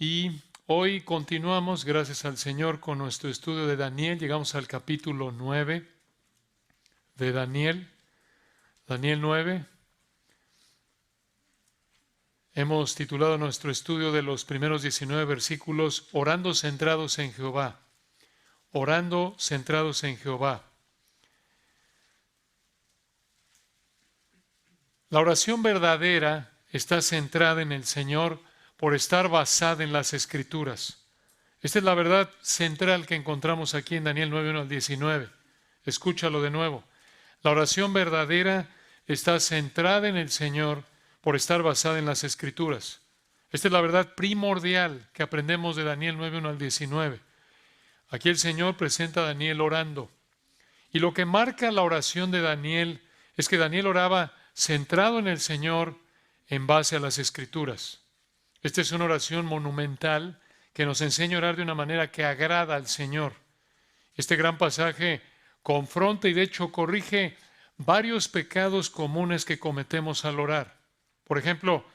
Y hoy continuamos, gracias al Señor, con nuestro estudio de Daniel. Llegamos al capítulo 9 de Daniel. Daniel 9. Hemos titulado nuestro estudio de los primeros 19 versículos, Orando centrados en Jehová. Orando centrados en Jehová. La oración verdadera está centrada en el Señor por estar basada en las Escrituras. Esta es la verdad central que encontramos aquí en Daniel 9, 1 al 19. Escúchalo de nuevo. La oración verdadera está centrada en el Señor por estar basada en las Escrituras. Esta es la verdad primordial que aprendemos de Daniel 9, 1 al 19. Aquí el Señor presenta a Daniel orando. Y lo que marca la oración de Daniel es que Daniel oraba centrado en el Señor en base a las Escrituras. Esta es una oración monumental que nos enseña a orar de una manera que agrada al Señor. Este gran pasaje confronta y de hecho corrige varios pecados comunes que cometemos al orar. Por ejemplo,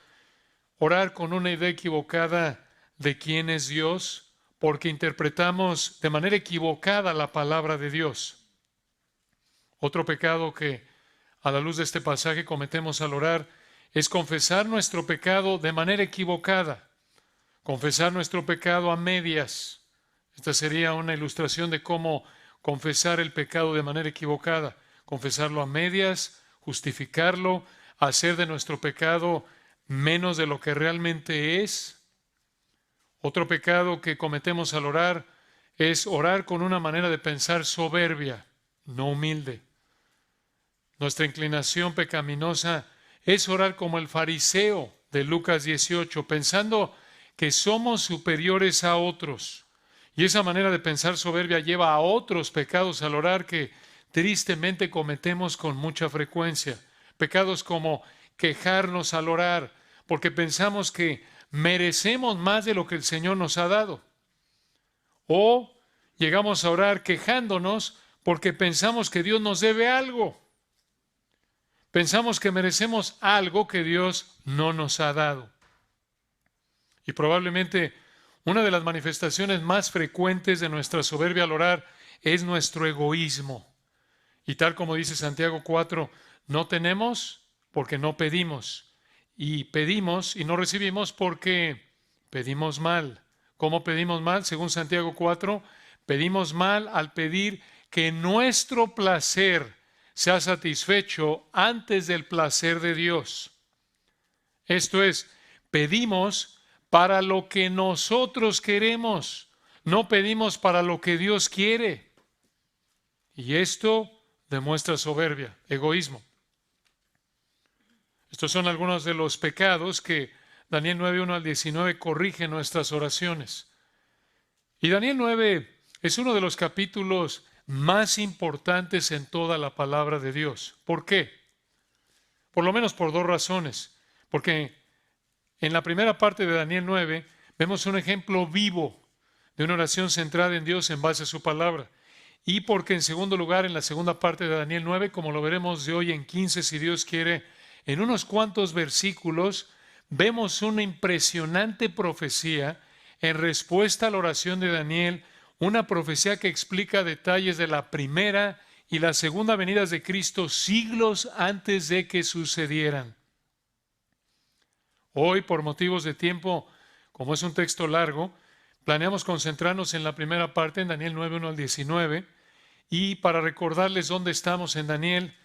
orar con una idea equivocada de quién es Dios, porque interpretamos de manera equivocada la palabra de Dios. Otro pecado que a la luz de este pasaje cometemos al orar es confesar nuestro pecado de manera equivocada, confesar nuestro pecado a medias. Esta sería una ilustración de cómo confesar el pecado de manera equivocada, confesarlo a medias, justificarlo, hacer de nuestro pecado menos de lo que realmente es. Otro pecado que cometemos al orar es orar con una manera de pensar soberbia, no humilde. Nuestra inclinación pecaminosa es orar como el fariseo de Lucas 18, pensando que somos superiores a otros. Y esa manera de pensar soberbia lleva a otros pecados al orar que tristemente cometemos con mucha frecuencia. Pecados como quejarnos al orar, porque pensamos que merecemos más de lo que el Señor nos ha dado. O llegamos a orar quejándonos porque pensamos que Dios nos debe algo. Pensamos que merecemos algo que Dios no nos ha dado. Y probablemente una de las manifestaciones más frecuentes de nuestra soberbia al orar es nuestro egoísmo. Y tal como dice Santiago 4, no tenemos porque no pedimos. Y pedimos y no recibimos porque pedimos mal. ¿Cómo pedimos mal? Según Santiago 4, pedimos mal al pedir que nuestro placer sea satisfecho antes del placer de Dios. Esto es, pedimos para lo que nosotros queremos, no pedimos para lo que Dios quiere. Y esto demuestra soberbia, egoísmo. Estos son algunos de los pecados que Daniel 9, 1 al 19 corrige nuestras oraciones. Y Daniel 9 es uno de los capítulos más importantes en toda la palabra de Dios. ¿Por qué? Por lo menos por dos razones. Porque en la primera parte de Daniel 9 vemos un ejemplo vivo de una oración centrada en Dios en base a su palabra. Y porque en segundo lugar, en la segunda parte de Daniel 9, como lo veremos de hoy en 15, si Dios quiere, en unos cuantos versículos, vemos una impresionante profecía en respuesta a la oración de Daniel, una profecía que explica detalles de la primera y la segunda venidas de Cristo siglos antes de que sucedieran. Hoy, por motivos de tiempo, como es un texto largo, planeamos concentrarnos en la primera parte, en Daniel 9, 1 al 19, y para recordarles dónde estamos en Daniel,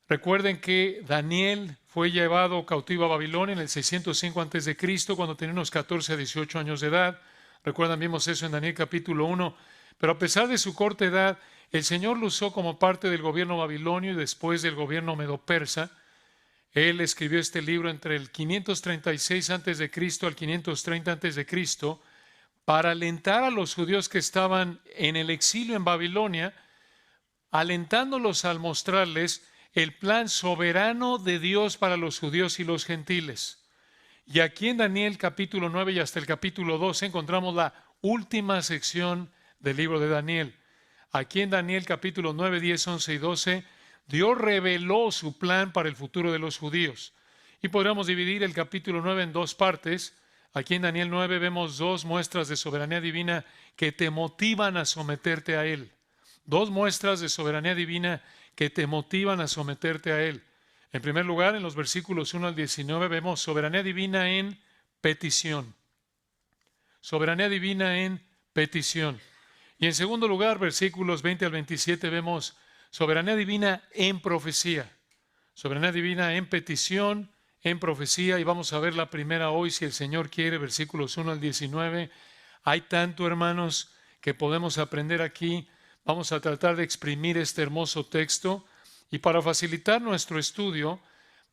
recuerden que Daniel fue llevado cautivo a Babilonia en el 605 a.C., cuando tenía unos 14 a 18 años de edad. Recuerdan, vimos eso en Daniel capítulo 1. Pero a pesar de su corta edad, el Señor lo usó como parte del gobierno babilonio y después del gobierno medo-persa. Él escribió este libro entre el 536 a.C. al 530 a.C. para alentar a los judíos que estaban en el exilio en Babilonia, alentándolos al mostrarles el plan soberano de Dios para los judíos y los gentiles. Y aquí en Daniel capítulo 9 y hasta el capítulo 12 encontramos la última sección del libro de Daniel. Aquí en Daniel capítulo 9, 10, 11 y 12, Dios reveló su plan para el futuro de los judíos. Y podríamos dividir el capítulo 9 en dos partes. Aquí en Daniel 9 vemos dos muestras de soberanía divina que te motivan a someterte a Él. Dos muestras de soberanía divina que te motivan a someterte a Él. En primer lugar, en los versículos 1 al 19 vemos soberanía divina en petición. Soberanía divina en petición. Y en segundo lugar, versículos 20 al 27 vemos soberanía divina en profecía. Soberanía divina en petición, en profecía. Y vamos a ver la primera hoy, si el Señor quiere, versículos 1 al 19. Hay tanto, hermanos, que podemos aprender aquí. Vamos a tratar de exprimir este hermoso texto. Y para facilitar nuestro estudio,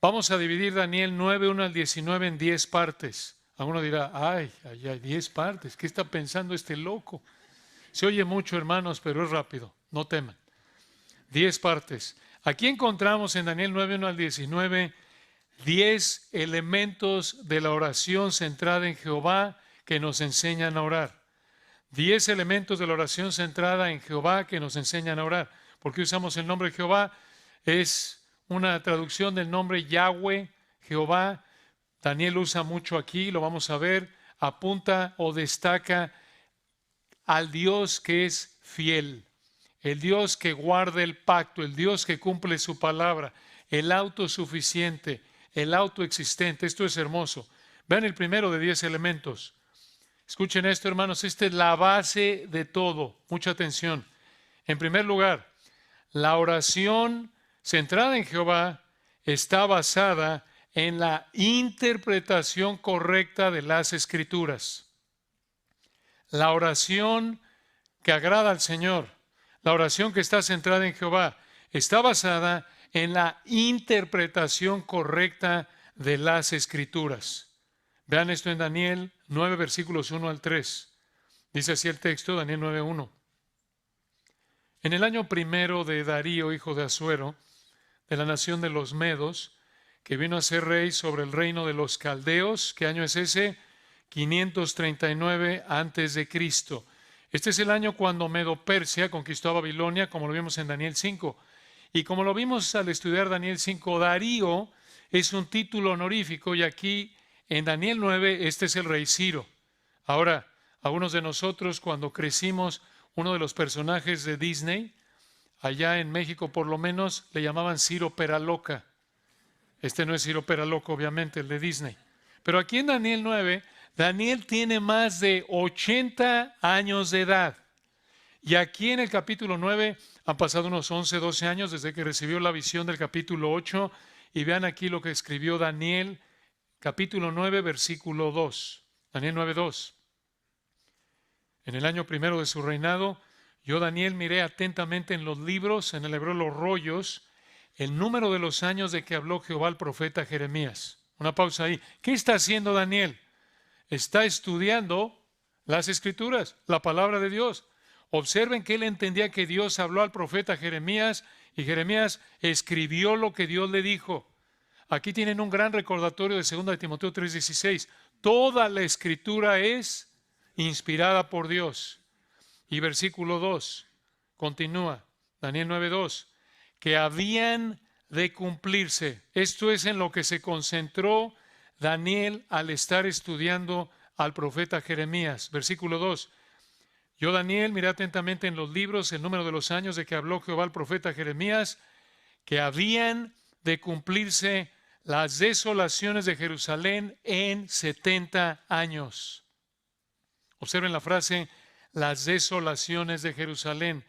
vamos a dividir Daniel 9, 1 al 19 en 10 partes. Alguno dirá, ay, 10 partes. ¿Qué está pensando este loco? Se oye mucho, hermanos, pero es rápido. No teman. 10 partes. Aquí encontramos en Daniel 9, 1 al 19, 10 elementos de la oración centrada en Jehová que nos enseñan a orar. 10 elementos de la oración centrada en Jehová que nos enseñan a orar. ¿Por qué usamos el nombre Jehová? Es una traducción del nombre Yahweh, Jehová. Daniel usa mucho aquí, lo vamos a ver, apunta o destaca al Dios que es fiel, el Dios que guarda el pacto, el Dios que cumple su palabra, el autosuficiente, el autoexistente. Esto es hermoso. Vean el primero de 10 elementos. Escuchen esto, hermanos, esta es la base de todo. Mucha atención. En primer lugar, la oración centrada en Jehová está basada en la interpretación correcta de las Escrituras. La oración que agrada al Señor, la oración que está centrada en Jehová, está basada en la interpretación correcta de las Escrituras. Vean esto en Daniel 9, versículos 1 al 3. Dice así el texto, Daniel 9, 1. En el año primero de Darío, hijo de Asuero, de la nación de los Medos, que vino a ser rey sobre el reino de los caldeos. ¿Qué año es ese? 539 antes de Cristo. Este es el año cuando Medo-Persia conquistó a Babilonia, como lo vimos en Daniel 5. Y como lo vimos al estudiar Daniel 5, Darío es un título honorífico, y aquí en Daniel 9 este es el rey Ciro. Ahora, algunos de nosotros cuando crecimos, uno de los personajes de Disney, allá en México por lo menos, le llamaban Ciro Peraloca. Este no es Ciro Peraloca, obviamente, el de Disney. Pero aquí en Daniel 9, Daniel tiene más de 80 años de edad. Y aquí en el capítulo 9 han pasado unos 11, 12 años desde que recibió la visión del capítulo 8. Y vean aquí lo que escribió Daniel, capítulo 9, versículo 2. Daniel 9, 2. En el año primero de su reinado, yo, Daniel, miré atentamente en los libros, en el hebreo los rollos, el número de los años de que habló Jehová al profeta Jeremías. Una pausa ahí. ¿Qué está haciendo Daniel? Está estudiando las Escrituras, la palabra de Dios. Observen que él entendía que Dios habló al profeta Jeremías y Jeremías escribió lo que Dios le dijo. Aquí tienen un gran recordatorio de 2 de Timoteo 3:16. Toda la Escritura es inspirada por Dios. Y versículo 2 continúa, Daniel 9:2, que habían de cumplirse. Esto es en lo que se concentró Daniel al estar estudiando al profeta Jeremías. Versículo 2. Yo, Daniel, miré atentamente en los libros el número de los años de que habló Jehová al profeta Jeremías, que habían de cumplirse las desolaciones de Jerusalén en 70 años. Observen la frase, las desolaciones de Jerusalén.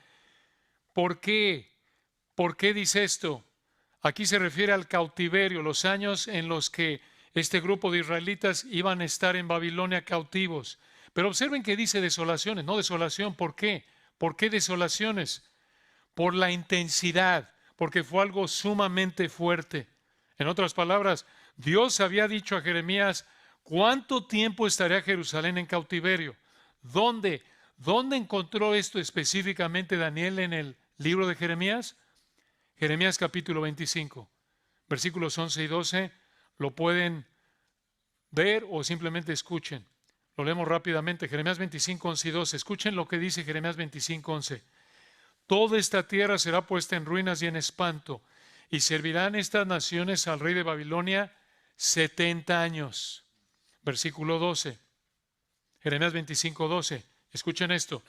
¿Por qué? ¿Por qué dice esto? Aquí se refiere al cautiverio, los años en los que este grupo de israelitas iban a estar en Babilonia cautivos. Pero observen que dice desolaciones, no desolación. ¿Por qué? ¿Por qué desolaciones? Por la intensidad, porque fue algo sumamente fuerte. En otras palabras, Dios había dicho a Jeremías, ¿cuánto tiempo estaría Jerusalén en cautiverio? ¿Dónde? ¿Dónde encontró esto específicamente Daniel en el libro de Jeremías? Jeremías capítulo 25, versículos 11 y 12, lo pueden ver o simplemente escuchen. Lo leemos rápidamente, Jeremías 25, 11 y 12. Escuchen lo que dice Jeremías 25, 11. Toda esta tierra será puesta en ruinas y en espanto, y servirán estas naciones al rey de Babilonia 70 años. Versículo 12. Jeremías 25:12. Escuchen esto.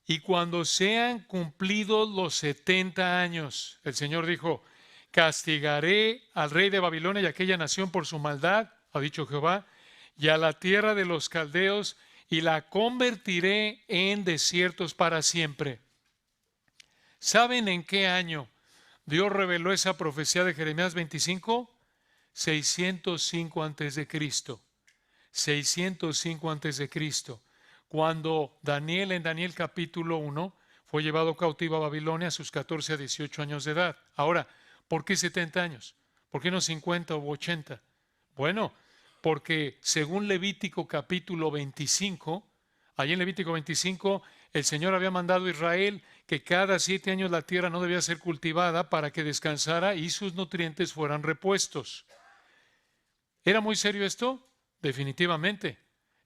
Y cuando sean cumplidos los 70 años, el Señor dijo, castigaré al rey de Babilonia y a aquella nación por su maldad, ha dicho Jehová, y a la tierra de los caldeos, y la convertiré en desiertos para siempre. ¿Saben en qué año Dios reveló esa profecía de Jeremías 25? 605 antes de Cristo. 605 antes de Cristo. Cuando Daniel en Daniel capítulo 1 fue llevado cautivo a Babilonia a sus 14 a 18 años de edad. Ahora, ¿por qué 70 años? ¿Por qué no 50 u 80? Bueno, porque según Levítico capítulo 25, allí en Levítico 25, el Señor había mandado a Israel que cada 7 años la tierra no debía ser cultivada para que descansara y sus nutrientes fueran repuestos. ¿Era muy serio esto? Definitivamente.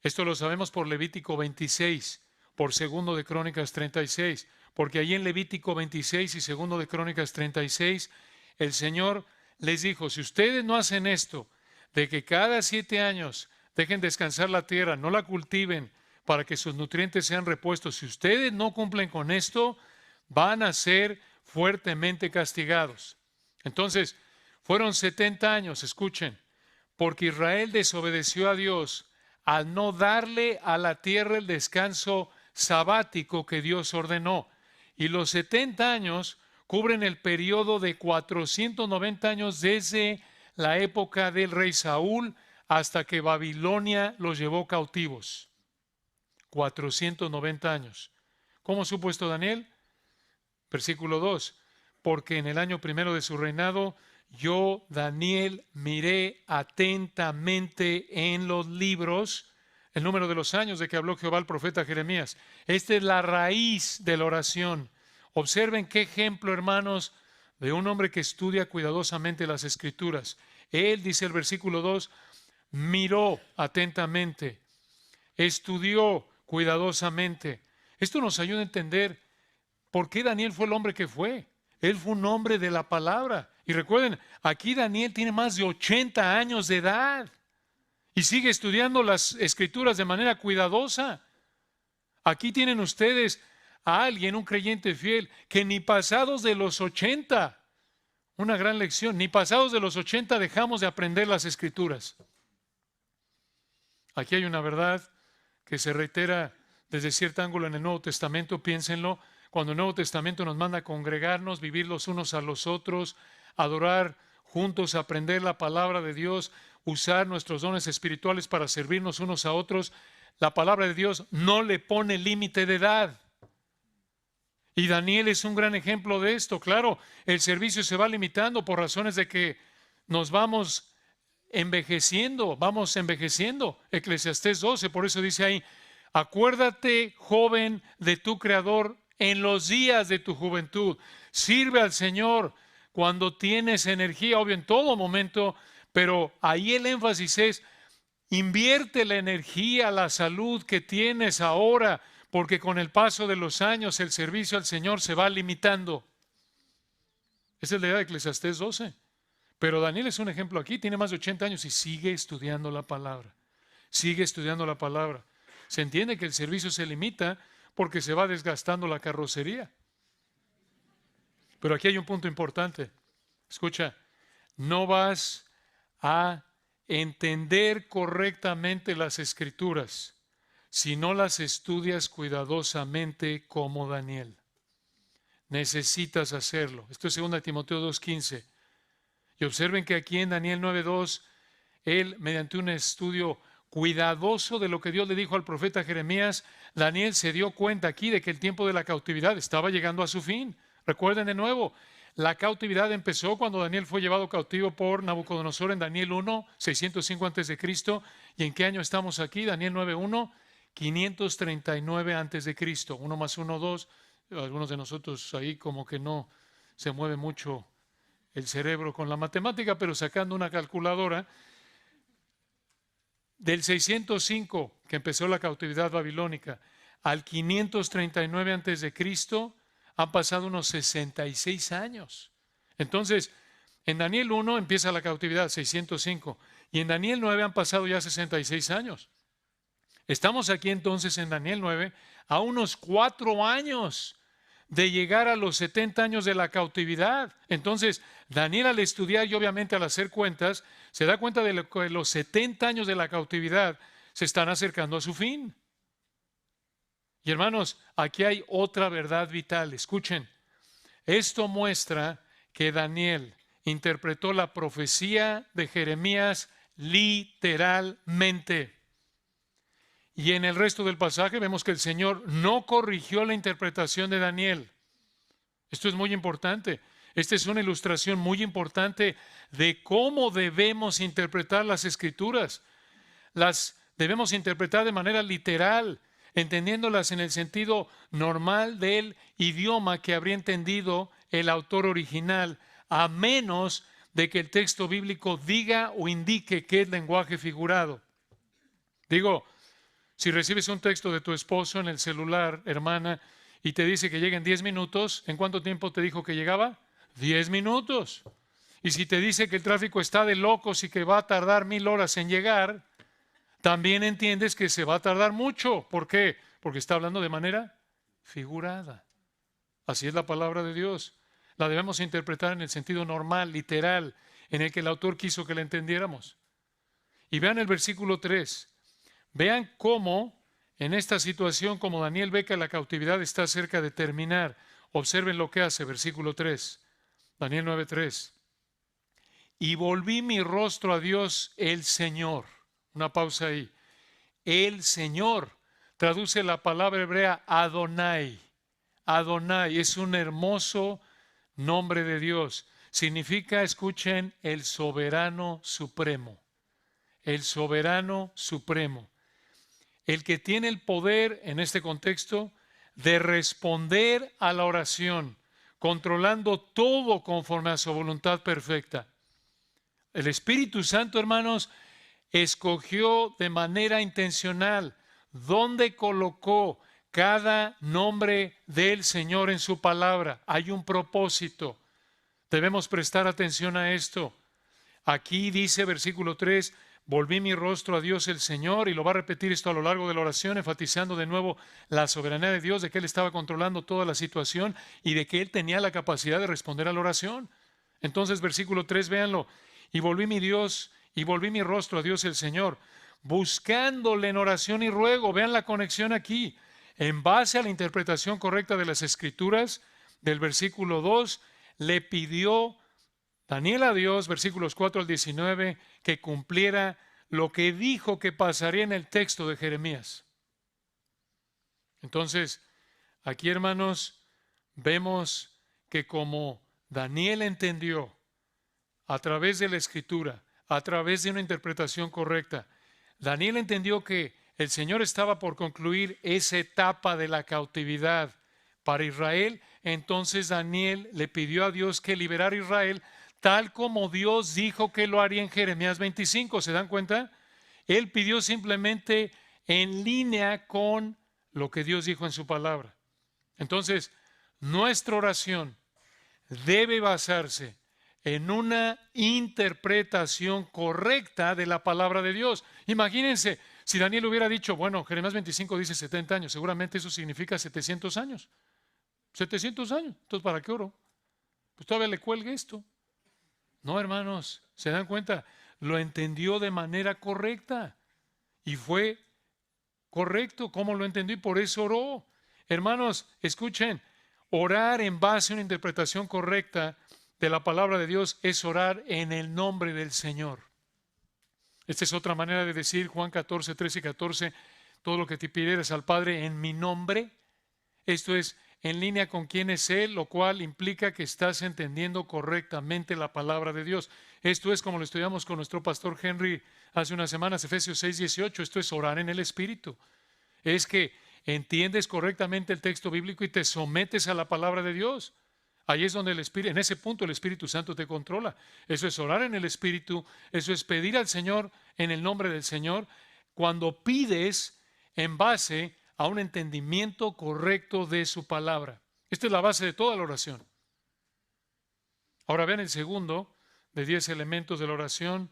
Esto lo sabemos por Levítico 26, por segundo de Crónicas 36, porque allí en Levítico 26 y segundo de Crónicas 36, el Señor les dijo, si ustedes no hacen esto, de que cada 7 años dejen descansar la tierra, no la cultiven para que sus nutrientes sean repuestos, si ustedes no cumplen con esto, van a ser fuertemente castigados. Entonces, fueron 70 años, escuchen, porque Israel desobedeció a Dios al no darle a la tierra el descanso sabático que Dios ordenó. Y los 70 años cubren el periodo de 490 años desde la época del rey Saúl hasta que Babilonia los llevó cautivos. 490 años. ¿Cómo supo esto Daniel? Versículo 2. Porque en el año primero de su reinado, yo, Daniel, miré atentamente en los libros el número de los años de que habló Jehová al profeta Jeremías. Esta es la raíz de la oración. Observen qué ejemplo, hermanos, de un hombre que estudia cuidadosamente las Escrituras. Él, dice el versículo 2, miró atentamente, estudió cuidadosamente. Esto nos ayuda a entender por qué Daniel fue el hombre que fue. Él fue un hombre de la palabra. Y recuerden, aquí Daniel tiene más de 80 años de edad y sigue estudiando las Escrituras de manera cuidadosa. Aquí tienen ustedes a alguien, un creyente fiel, que ni pasados de los 80, una gran lección, ni pasados de los 80 dejamos de aprender las Escrituras. Aquí hay una verdad que se reitera desde cierto ángulo en el Nuevo Testamento, piénsenlo. Cuando el Nuevo Testamento nos manda a congregarnos, vivir los unos a los otros, adorar juntos, aprender la palabra de Dios, usar nuestros dones espirituales para servirnos unos a otros, la palabra de Dios no le pone límite de edad. Y Daniel es un gran ejemplo de esto. Claro, el servicio se va limitando por razones de que nos vamos envejeciendo. Eclesiastés 12, por eso dice ahí, acuérdate, joven, de tu Creador en los días de tu juventud. Sirve al Señor cuando tienes energía, obvio en todo momento, pero ahí el énfasis es, invierte la energía, la salud que tienes ahora, porque con el paso de los años el servicio al Señor se va limitando. Esa es la idea de Eclesiastés 12. Pero Daniel es un ejemplo aquí, tiene más de 80 años y sigue estudiando la palabra. Sigue estudiando la palabra. Se entiende que el servicio se limita porque se va desgastando la carrocería. Pero aquí hay un punto importante. Escucha, no vas a entender correctamente las Escrituras si no las estudias cuidadosamente como Daniel. Necesitas hacerlo. Esto es 2 Timoteo 2:15. Y observen que aquí en Daniel 9:2, él, mediante un estudio cuidadoso de lo que Dios le dijo al profeta Jeremías, Daniel se dio cuenta aquí de que el tiempo de la cautividad estaba llegando a su fin. Recuerden de nuevo, la cautividad empezó cuando Daniel fue llevado cautivo por Nabucodonosor en Daniel 1, 605 a.C. ¿Y en qué año estamos aquí? Daniel 9:1, 539 a.C. 1 más 1, 2. Algunos de nosotros ahí como que no se mueve mucho el cerebro con la matemática, pero sacando una calculadora, del 605 que empezó la cautividad babilónica al 539 antes de Cristo han pasado unos 66 años. Entonces, en Daniel 1 empieza la cautividad, 605, y en Daniel 9 han pasado ya 66 años. Estamos aquí entonces en Daniel 9, a unos 4 años de llegar a los 70 años de la cautividad. Entonces, Daniel, al estudiar y obviamente al hacer cuentas, se da cuenta de que los 70 años de la cautividad se están acercando a su fin. Y hermanos, aquí hay otra verdad vital. Escuchen, esto muestra que Daniel interpretó la profecía de Jeremías literalmente. Y en el resto del pasaje vemos que el Señor no corrigió la interpretación de Daniel. Esto es muy importante. Esta es una ilustración muy importante de cómo debemos interpretar las Escrituras. Las debemos interpretar de manera literal, entendiéndolas en el sentido normal del idioma que habría entendido el autor original, a menos de que el texto bíblico diga o indique que es lenguaje figurado. Digo, si recibes un texto de tu esposo en el celular, hermana, y te dice que llega en 10 minutos, ¿en cuánto tiempo te dijo que llegaba? 10 minutos. Y si te dice que el tráfico está de locos y que va a tardar 1000 horas en llegar, también entiendes que se va a tardar mucho. ¿Por qué? Porque está hablando de manera figurada. Así es la palabra de Dios. La debemos interpretar en el sentido normal, literal, en el que el autor quiso que la entendiéramos. Y vean el versículo 3. Vean cómo en esta situación, como Daniel ve que la cautividad está cerca de terminar, observen lo que hace, versículo 3, Daniel 9:3. Y volví mi rostro a Dios el Señor. Una pausa ahí. El Señor traduce la palabra hebrea Adonai. Adonai es un hermoso nombre de Dios. Significa, escuchen, el soberano supremo. El soberano supremo. El que tiene el poder, en este contexto, de responder a la oración, controlando todo conforme a su voluntad perfecta. El Espíritu Santo, hermanos, escogió de manera intencional dónde colocó cada nombre del Señor en su palabra. Hay un propósito. Debemos prestar atención a esto. Aquí dice, versículo 3, volví mi rostro a Dios el Señor, y lo va a repetir esto a lo largo de la oración, enfatizando de nuevo la soberanía de Dios, de que Él estaba controlando toda la situación y de que Él tenía la capacidad de responder a la oración. Entonces, versículo 3, véanlo, y volví mi rostro a Dios el Señor, buscándole en oración y ruego. Vean la conexión aquí. En base a la interpretación correcta de las Escrituras, del versículo 2, le pidió Daniel a Dios, versículos 4 al 19, que cumpliera lo que dijo que pasaría en el texto de Jeremías. Entonces, aquí, hermanos, vemos que como Daniel entendió a través de la Escritura, a través de una interpretación correcta, Daniel entendió que el Señor estaba por concluir esa etapa de la cautividad para Israel. Entonces Daniel le pidió a Dios que liberara a Israel, tal como Dios dijo que lo haría en Jeremías 25. ¿Se dan cuenta? Él pidió simplemente en línea con lo que Dios dijo en su palabra. Entonces, nuestra oración debe basarse en una interpretación correcta de la palabra de Dios. Imagínense, si Daniel hubiera dicho, bueno, Jeremías 25 dice 70 años, seguramente eso significa 700 años. 700 años. Entonces, ¿para qué oro? Pues todavía le cuelgue esto. No, hermanos, ¿se dan cuenta? Lo entendió de manera correcta. Y fue correcto como lo entendió y por eso oró. Hermanos, escuchen, orar en base a una interpretación correcta de la palabra de Dios es orar en el nombre del Señor. Esta es otra manera de decir Juan 14, 13 y 14, todo lo que te pidieres al Padre en mi nombre. Esto es en línea con quién es Él, lo cual implica que estás entendiendo correctamente la palabra de Dios. Esto es como lo estudiamos con nuestro pastor Henry hace unas semanas, Efesios 6, 18. Esto es orar en el Espíritu. Es que entiendes correctamente el texto bíblico y te sometes a la palabra de Dios. Ahí es donde el Espíritu, en ese punto el Espíritu Santo te controla. Eso es orar en el Espíritu, eso es pedir al Señor en el nombre del Señor, cuando pides en base a un entendimiento correcto de su palabra. Esta es la base de toda la oración. Ahora vean el segundo de 10 elementos de la oración.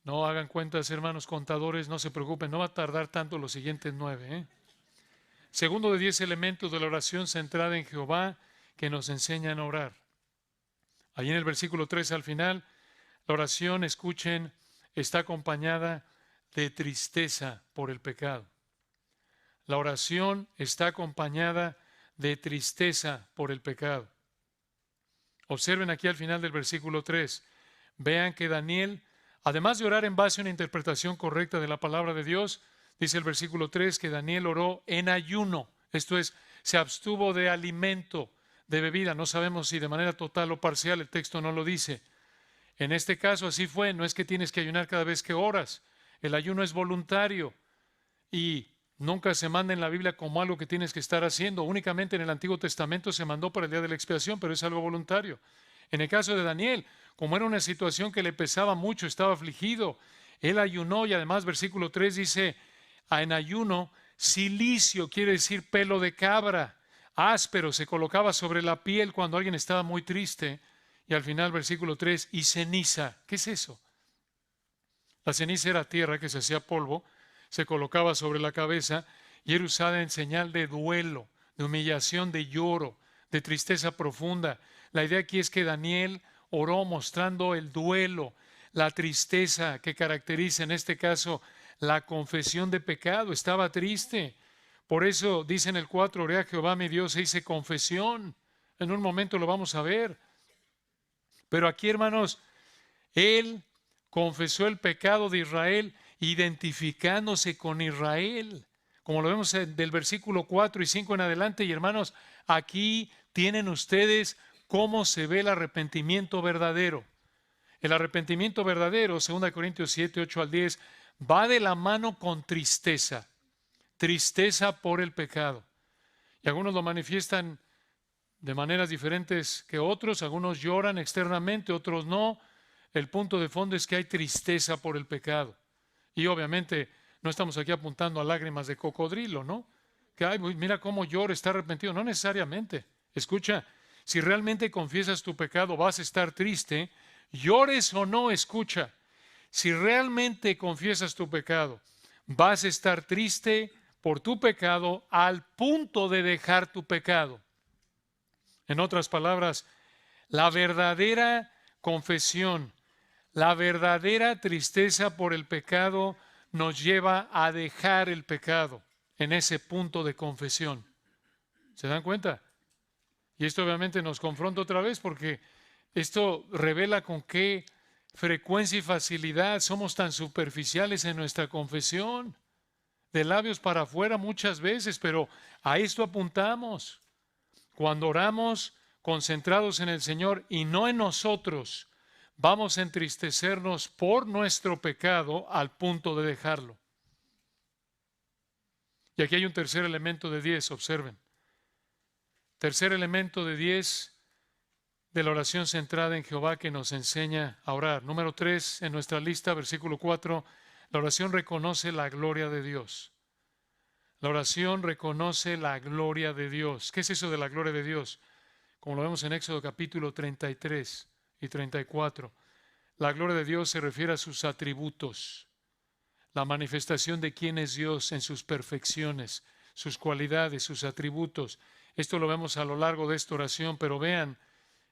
No hagan cuentas, hermanos contadores, no se preocupen, no va a tardar tanto los siguientes 9, ¿eh? Segundo de 10 elementos de la oración centrada en Jehová que nos enseñan a orar. Allí en el versículo 3 al final, la oración, escuchen, está acompañada de tristeza por el pecado. La oración está acompañada de tristeza por el pecado. Observen aquí al final del versículo 3. Vean que Daniel, además de orar en base a una interpretación correcta de la palabra de Dios, dice el versículo 3 que Daniel oró en ayuno. Esto es, se abstuvo de alimento, de bebida. No sabemos si de manera total o parcial, el texto no lo dice. En este caso así fue, no es que tienes que ayunar cada vez que oras. El ayuno es voluntario y nunca se manda en la Biblia como algo que tienes que estar haciendo. Únicamente en el Antiguo Testamento se mandó para el día de la expiación, pero es algo voluntario. En el caso de Daniel, como era una situación que le pesaba mucho, estaba afligido, él ayunó y además versículo 3 dice, en ayuno, cilicio quiere decir pelo de cabra, áspero, se colocaba sobre la piel cuando alguien estaba muy triste. Y al final versículo 3, y ceniza. ¿Qué es eso? La ceniza era tierra que se hacía polvo, se colocaba sobre la cabeza y era usada en señal de duelo, de humillación, de lloro, de tristeza profunda. La idea aquí es que Daniel oró mostrando el duelo, la tristeza que caracteriza en este caso la confesión de pecado. Estaba triste. Por eso dice en el 4, oré a Jehová mi Dios e hice confesión. En un momento lo vamos a ver. Pero aquí, hermanos, él confesó el pecado de Israel identificándose con Israel, como lo vemos del versículo 4 y 5 en adelante. Y hermanos, aquí tienen ustedes cómo se ve el arrepentimiento verdadero. El arrepentimiento verdadero, 2 Corintios 7, 8 al 10, va de la mano con tristeza, tristeza por el pecado. Y algunos lo manifiestan de maneras diferentes que otros, algunos lloran externamente, otros no. El punto de fondo es que hay tristeza por el pecado. Y obviamente no estamos aquí apuntando a lágrimas de cocodrilo, ¿no? Que, ay, mira cómo llora, está arrepentido. No necesariamente. Escucha, si realmente confiesas tu pecado, vas a estar triste, llores o no, escucha. Si realmente confiesas tu pecado, vas a estar triste por tu pecado al punto de dejar tu pecado. En otras palabras, la verdadera confesión, la verdadera tristeza por el pecado nos lleva a dejar el pecado en ese punto de confesión. ¿Se dan cuenta? Y esto obviamente nos confronta otra vez porque esto revela con qué frecuencia y facilidad somos tan superficiales en nuestra confesión, de labios para afuera muchas veces, pero a esto apuntamos. Cuando oramos concentrados en el Señor y no en nosotros, vamos a entristecernos por nuestro pecado al punto de dejarlo. Y aquí hay un tercer elemento de 10, observen. Tercer elemento de 10 de la oración centrada en Jehová que nos enseña a orar. Número 3 en nuestra lista, versículo 4, la oración reconoce la gloria de Dios. La oración reconoce la gloria de Dios. ¿Qué es eso de la gloria de Dios? Como lo vemos en Éxodo capítulo 33 y 34. La gloria de Dios se refiere a sus atributos, la manifestación de quién es Dios en sus perfecciones, sus cualidades, sus atributos. Esto lo vemos a lo largo de esta oración, pero vean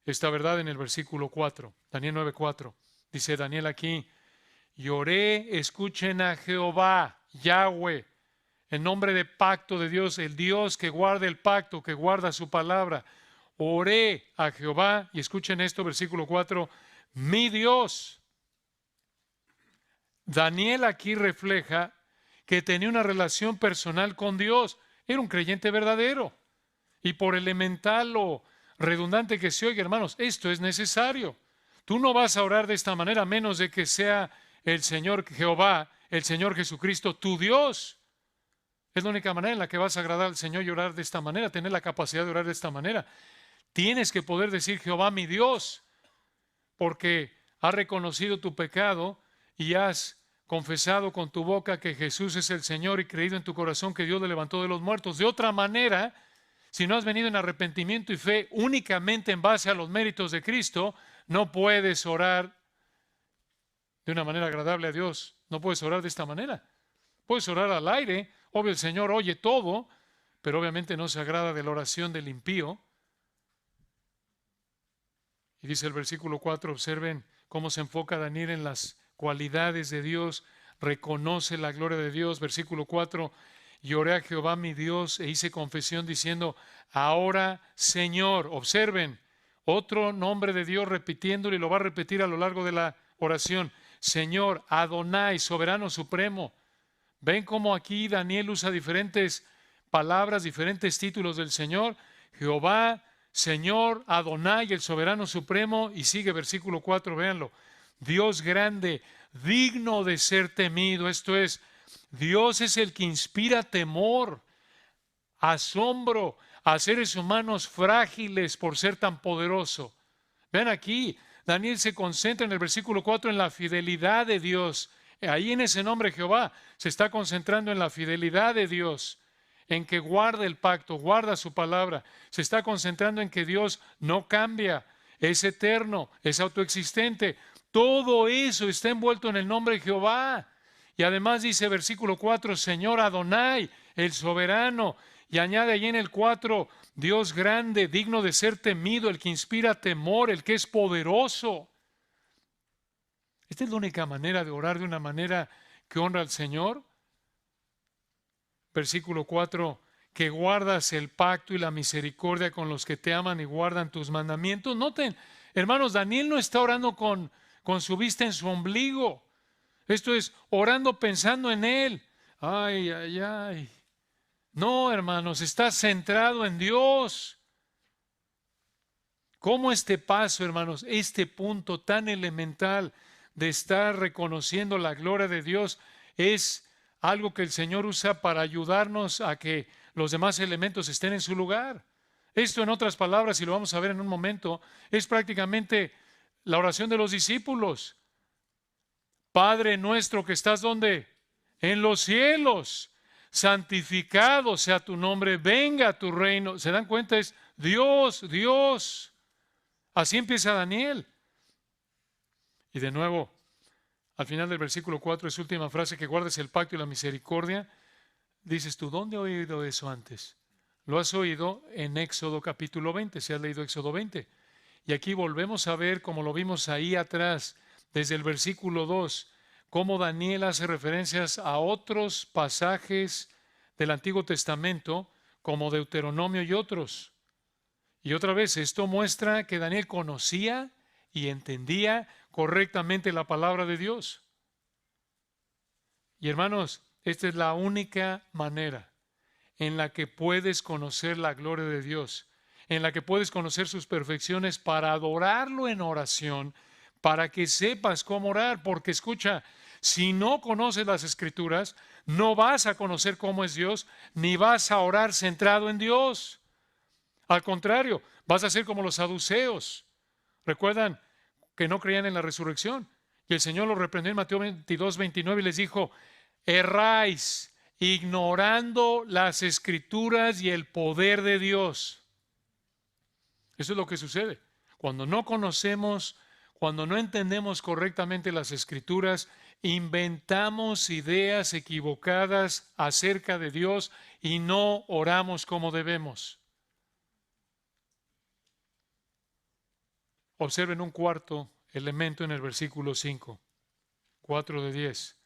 esta verdad en el versículo 4, Daniel 9:4. Dice Daniel aquí, lloré, escuchen a Jehová, Yahweh, en nombre de pacto de Dios, el Dios que guarda el pacto, que guarda su palabra. Oré a Jehová, y escuchen esto, versículo 4, mi Dios. Daniel aquí refleja que tenía una relación personal con Dios. Era un creyente verdadero. Y por elemental o redundante que se oiga, hermanos, esto es necesario. Tú no vas a orar de esta manera a menos de que sea el Señor Jehová, el Señor Jesucristo, tu Dios. Es la única manera en la que vas a agradar al Señor y orar de esta manera, tener la capacidad de orar de esta manera. Tienes que poder decir Jehová mi Dios, porque has reconocido tu pecado y has confesado con tu boca que Jesús es el Señor y creído en tu corazón que Dios le levantó de los muertos. De otra manera, si no has venido en arrepentimiento y fe únicamente en base a los méritos de Cristo, no puedes orar de una manera agradable a Dios. No puedes orar de esta manera. Puedes orar al aire. Obvio, el Señor oye todo, pero obviamente no se agrada de la oración del impío. Y dice el versículo 4, observen cómo se enfoca Daniel en las cualidades de Dios, reconoce la gloria de Dios. Versículo 4, y oré a Jehová mi Dios e hice confesión diciendo, ahora Señor, observen, otro nombre de Dios repitiéndolo y lo va a repetir a lo largo de la oración. Señor, Adonai, soberano supremo. ¿Ven cómo aquí Daniel usa diferentes palabras, diferentes títulos del Señor? Jehová, Señor, Adonai, el soberano supremo. Y sigue versículo 4, véanlo. Dios grande, digno de ser temido. Esto es, Dios es el que inspira temor, asombro a seres humanos frágiles por ser tan poderoso. Vean aquí, Daniel se concentra en el versículo 4 en la fidelidad de Dios. Ahí en ese nombre Jehová se está concentrando en la fidelidad de Dios, en que guarda el pacto, guarda su palabra. Se está concentrando en que Dios no cambia, es eterno, es autoexistente. Todo eso está envuelto en el nombre de Jehová. Y además dice versículo 4, Señor Adonai, el soberano. Y añade ahí en el 4, Dios grande, digno de ser temido, el que inspira temor, el que es poderoso. Esta es la única manera de orar de una manera que honra al Señor. Versículo 4, que guardas el pacto y la misericordia con los que te aman y guardan tus mandamientos. Noten, hermanos, Daniel no está orando con su vista en su ombligo. Esto es, orando pensando en Él. Ay, ay, ay. No, hermanos, está centrado en Dios. ¿Cómo este paso, hermanos, este punto tan elemental de estar reconociendo la gloria de Dios es algo que el Señor usa para ayudarnos a que los demás elementos estén en su lugar? Esto, en otras palabras, y lo vamos a ver en un momento, es prácticamente la oración de los discípulos. Padre nuestro que estás, ¿dónde? En los cielos. Santificado sea tu nombre, venga tu reino. ¿Se dan cuenta? Es Dios, Dios. Así empieza Daniel. Y de nuevo, al final del versículo 4, es última frase, que guardes el pacto y la misericordia. Dices tú, ¿dónde he oído eso antes? Lo has oído en Éxodo capítulo 20, si has leído Éxodo 20. Y aquí volvemos a ver, como lo vimos ahí atrás, desde el versículo 2, cómo Daniel hace referencias a otros pasajes del Antiguo Testamento, como Deuteronomio y otros. Y otra vez, esto muestra que Daniel conocía y entendía correctamente la palabra de Dios. Y hermanos, esta es la única manera en la que puedes conocer la gloria de Dios, en la que puedes conocer sus perfecciones para adorarlo en oración, para que sepas cómo orar, porque escucha, si no conoces las Escrituras, no vas a conocer cómo es Dios, ni vas a orar centrado en Dios. Al contrario, vas a ser como los saduceos. ¿Recuerdan que no creían en la resurrección? Y el Señor los reprendió en Mateo 22, 29 y les dijo, erráis, ignorando las Escrituras y el poder de Dios. Eso es lo que sucede. Cuando no conocemos, cuando no entendemos correctamente las Escrituras, inventamos ideas equivocadas acerca de Dios y no oramos como debemos. Observen un cuarto elemento en el versículo 5, 4 de 10.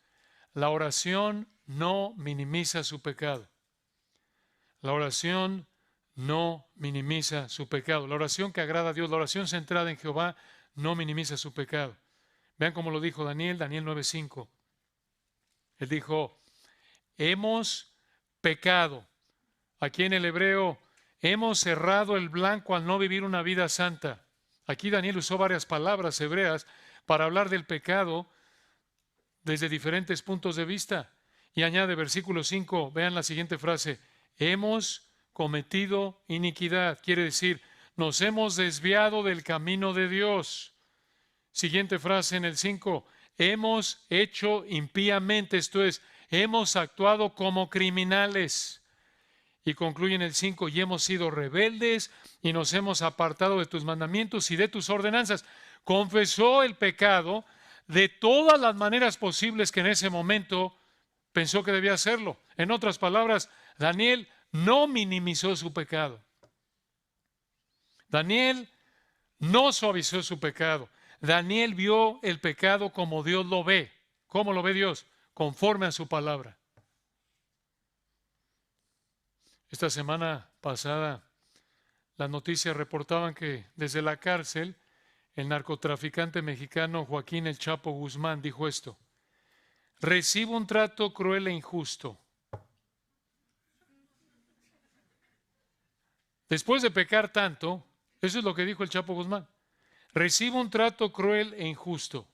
La oración no minimiza su pecado. La oración no minimiza su pecado. La oración que agrada a Dios, la oración centrada en Jehová, no minimiza su pecado. Vean cómo lo dijo Daniel 9:5. Él dijo, hemos pecado. Aquí en el hebreo, hemos cerrado el blanco al no vivir una vida santa. Aquí Daniel usó varias palabras hebreas para hablar del pecado desde diferentes puntos de vista. Y añade versículo 5, vean la siguiente frase, hemos cometido iniquidad. Quiere decir, nos hemos desviado del camino de Dios. Siguiente frase en el 5, hemos hecho impíamente, esto es, hemos actuado como criminales. Y concluye en el 5, y hemos sido rebeldes y nos hemos apartado de tus mandamientos y de tus ordenanzas. Confesó el pecado, de todas las maneras posibles que en ese momento pensó que debía hacerlo. En otras palabras, Daniel no minimizó su pecado. Daniel no suavizó su pecado. Daniel vio el pecado como Dios lo ve. ¿Cómo lo ve Dios? Conforme a su palabra. Esta semana pasada, las noticias reportaban que desde la cárcel, el narcotraficante mexicano Joaquín El Chapo Guzmán dijo esto: recibo un trato cruel e injusto. Después de pecar tanto, eso es lo que dijo el Chapo Guzmán: recibo un trato cruel e injusto.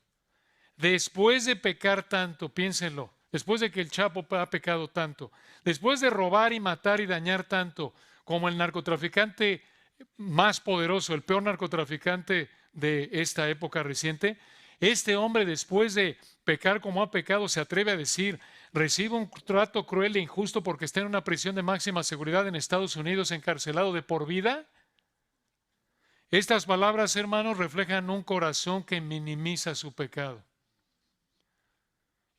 Después de pecar tanto, piénsenlo, después de que el Chapo ha pecado tanto, después de robar y matar y dañar tanto, como el narcotraficante más poderoso, el peor narcotraficante de esta época reciente, este hombre, después de pecar como ha pecado, se atreve a decir: recibe un trato cruel e injusto porque está en una prisión de máxima seguridad en Estados Unidos, encarcelado de por vida. Estas palabras, hermanos, reflejan un corazón que minimiza su pecado.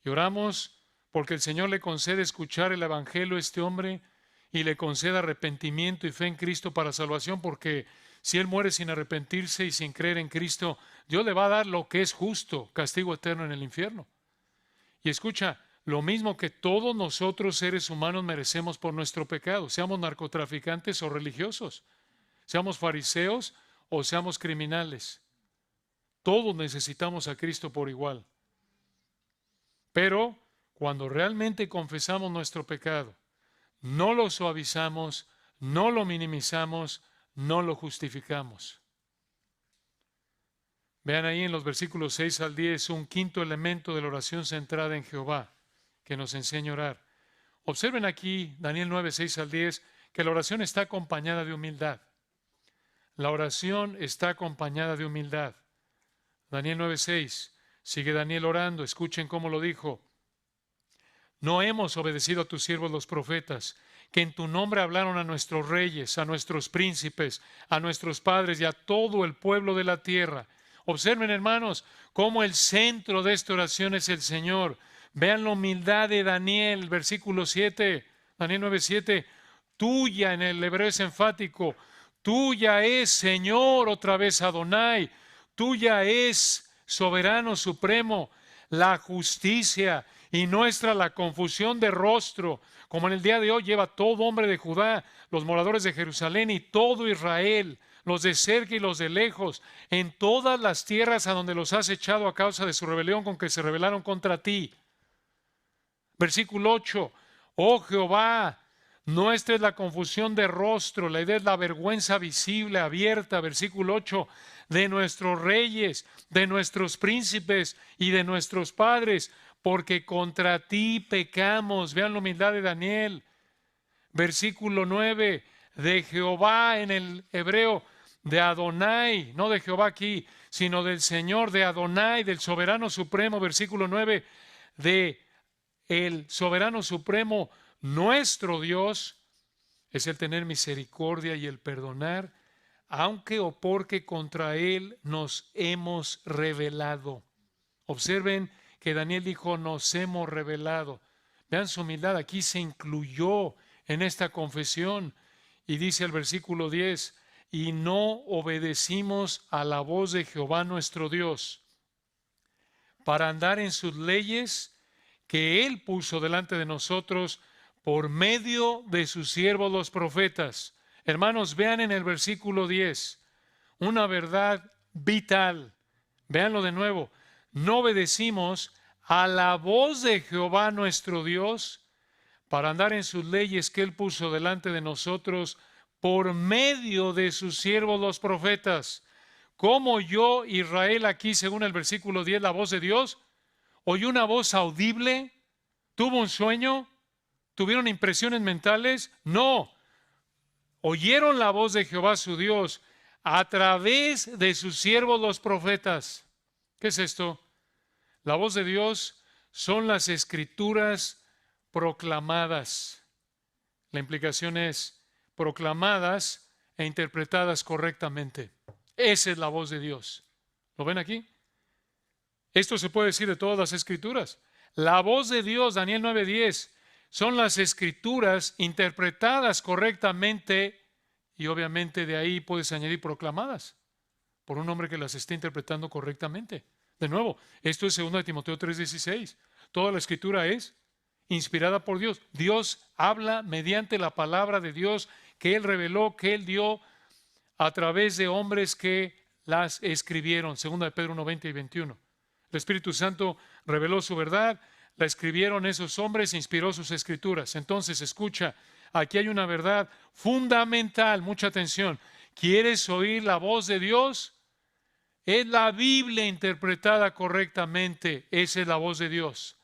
Y oramos porque el Señor le concede escuchar el Evangelio a este hombre y le conceda arrepentimiento y fe en Cristo para salvación, porque si él muere sin arrepentirse y sin creer en Cristo, Dios le va a dar lo que es justo, castigo eterno en el infierno. Y escucha, lo mismo que todos nosotros seres humanos merecemos por nuestro pecado, seamos narcotraficantes o religiosos, seamos fariseos o seamos criminales. Todos necesitamos a Cristo por igual. Pero cuando realmente confesamos nuestro pecado, no lo suavizamos, no lo minimizamos, no lo justificamos. Vean ahí en los versículos 6 al 10 un quinto elemento de la oración centrada en Jehová que nos enseña a orar. Observen aquí, Daniel 9, 6 al 10, que la oración está acompañada de humildad. La oración está acompañada de humildad. Daniel 9, 6. Sigue Daniel orando, escuchen cómo lo dijo. No hemos obedecido a tus siervos los profetas, que en tu nombre hablaron a nuestros reyes, a nuestros príncipes, a nuestros padres y a todo el pueblo de la tierra. Observen, hermanos, cómo el centro de esta oración es el Señor. Vean la humildad de Daniel, versículo 7, Daniel 9, 7. Tuya, en el hebreo es enfático, tuya es, Señor, otra vez Adonai, tuya es, soberano supremo, la justicia y nuestra la confusión de rostro, como en el día de hoy lleva todo hombre de Judá, los moradores de Jerusalén y todo Israel, los de cerca y los de lejos, en todas las tierras a donde los has echado a causa de su rebelión con que se rebelaron contra ti. Versículo 8, oh Jehová, nuestra es la confusión de rostro, la idea es la vergüenza visible, abierta. Versículo 8, de nuestros reyes, de nuestros príncipes y de nuestros padres, porque contra ti pecamos. Vean la humildad de Daniel. Versículo 9, de Jehová en el hebreo, de Adonai, no de Jehová aquí, sino del Señor, de Adonai, del soberano supremo. Versículo 9, de el soberano supremo, nuestro Dios, es el tener misericordia y el perdonar, aunque o porque contra Él nos hemos rebelado. Observen que Daniel dijo, nos hemos rebelado. Vean su humildad, aquí se incluyó en esta confesión. Y dice el versículo 10, y no obedecimos a la voz de Jehová nuestro Dios, para andar en sus leyes que Él puso delante de nosotros por medio de sus siervos los profetas. Hermanos, vean en el versículo 10 una verdad vital. Véanlo de nuevo. No obedecimos a la voz de Jehová nuestro Dios para andar en sus leyes que Él puso delante de nosotros por medio de sus siervos los profetas. ¿Cómo oyó Israel aquí, según el versículo 10, la voz de Dios? ¿Oyó una voz audible? ¿Tuvo un sueño? ¿Tuvieron impresiones mentales? No. Oyeron la voz de Jehová su Dios a través de sus siervos los profetas. ¿Qué es esto? La voz de Dios son las escrituras proclamadas. La implicación es proclamadas e interpretadas correctamente. Esa es la voz de Dios. ¿Lo ven aquí? Esto se puede decir de todas las escrituras. La voz de Dios, Daniel 9:10, son las escrituras interpretadas correctamente y obviamente de ahí puedes añadir proclamadas por un hombre que las esté interpretando correctamente. De nuevo, esto es 2 Timoteo 3:16. Toda la escritura es inspirada por Dios. Dios habla mediante la palabra de Dios que Él reveló, que Él dio a través de hombres que las escribieron. 2 de Pedro 1:20 y 21. El Espíritu Santo reveló su verdad, la escribieron esos hombres, inspiró sus escrituras. Entonces, escucha, aquí hay una verdad fundamental, mucha atención. ¿Quieres oír la voz de Dios? Es la Biblia interpretada correctamente, esa es la voz de Dios.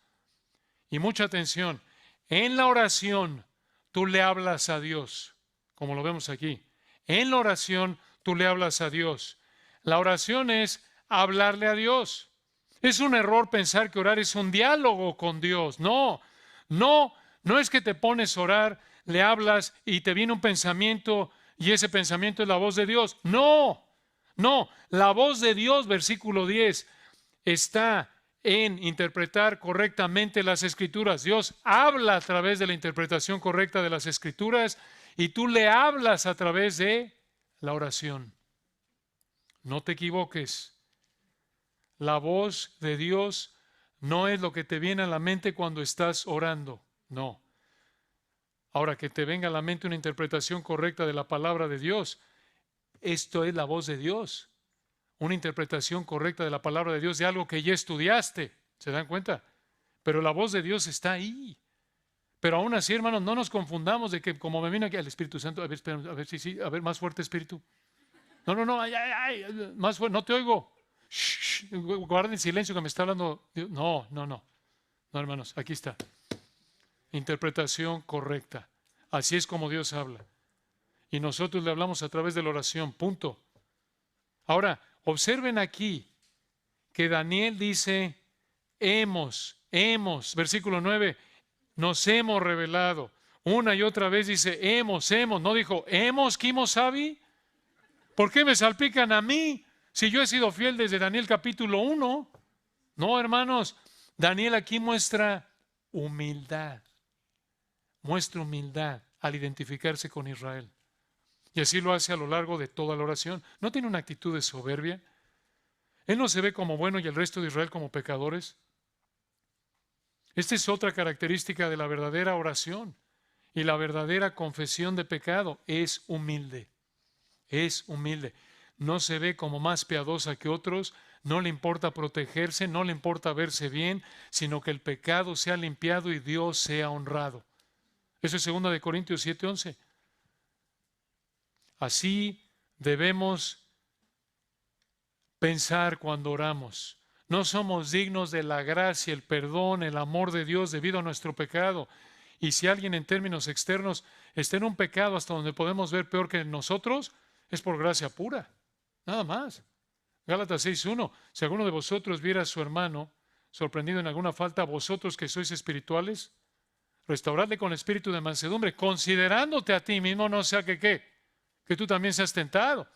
Y mucha atención, en la oración tú le hablas a Dios, como lo vemos aquí. En la oración tú le hablas a Dios. La oración es hablarle a Dios. Es un error pensar que orar es un diálogo con Dios. No es que te pones a orar, le hablas y te viene un pensamiento y ese pensamiento es la voz de Dios. No, la voz de Dios, versículo 10, está en interpretar correctamente las Escrituras. Dios habla a través de la interpretación correcta de las Escrituras y tú le hablas a través de la oración. No te equivoques. La voz de Dios no es lo que te viene a la mente cuando estás orando, no. Ahora, que te venga a la mente una interpretación correcta de la palabra de Dios, esto es la voz de Dios. Una interpretación correcta de la palabra de Dios de algo que ya estudiaste, ¿se dan cuenta? Pero la voz de Dios está ahí. Pero aún así, hermanos, no nos confundamos de que como me viene aquí el Espíritu Santo, a ver, más fuerte, Espíritu. No, ay, más fuerte, no te oigo. Shh, guarden silencio que me está hablando. No, hermanos, aquí está. Interpretación correcta. Así es como Dios habla. Y nosotros le hablamos a través de la oración, punto. Ahora, observen aquí que Daniel dice, versículo 9, nos hemos revelado. Una y otra vez dice, hemos, no dijo, Kimosabi. ¿Por qué me salpican a mí? Si yo he sido fiel desde Daniel capítulo 1. No, hermanos, Daniel aquí muestra humildad. Muestra humildad al identificarse con Israel. Y así lo hace a lo largo de toda la oración. No tiene una actitud de soberbia. Él no se ve como bueno y el resto de Israel como pecadores. Esta es otra característica de la verdadera oración. Y la verdadera confesión de pecado es humilde. Es humilde. No se ve como más piadosa que otros, no le importa protegerse, no le importa verse bien, sino que el pecado sea limpiado y Dios sea honrado. Eso es 2 de Corintios 7:11. Así debemos pensar cuando oramos. No somos dignos de la gracia, el perdón, el amor de Dios debido a nuestro pecado. Y si alguien en términos externos está en un pecado hasta donde podemos ver peor que nosotros, es por gracia pura. Nada más. Gálatas 6:1. Si alguno de vosotros viera a su hermano sorprendido en alguna falta, vosotros que sois espirituales, restauradle con espíritu de mansedumbre, considerándote a ti mismo, no sea que tú también seas tentado.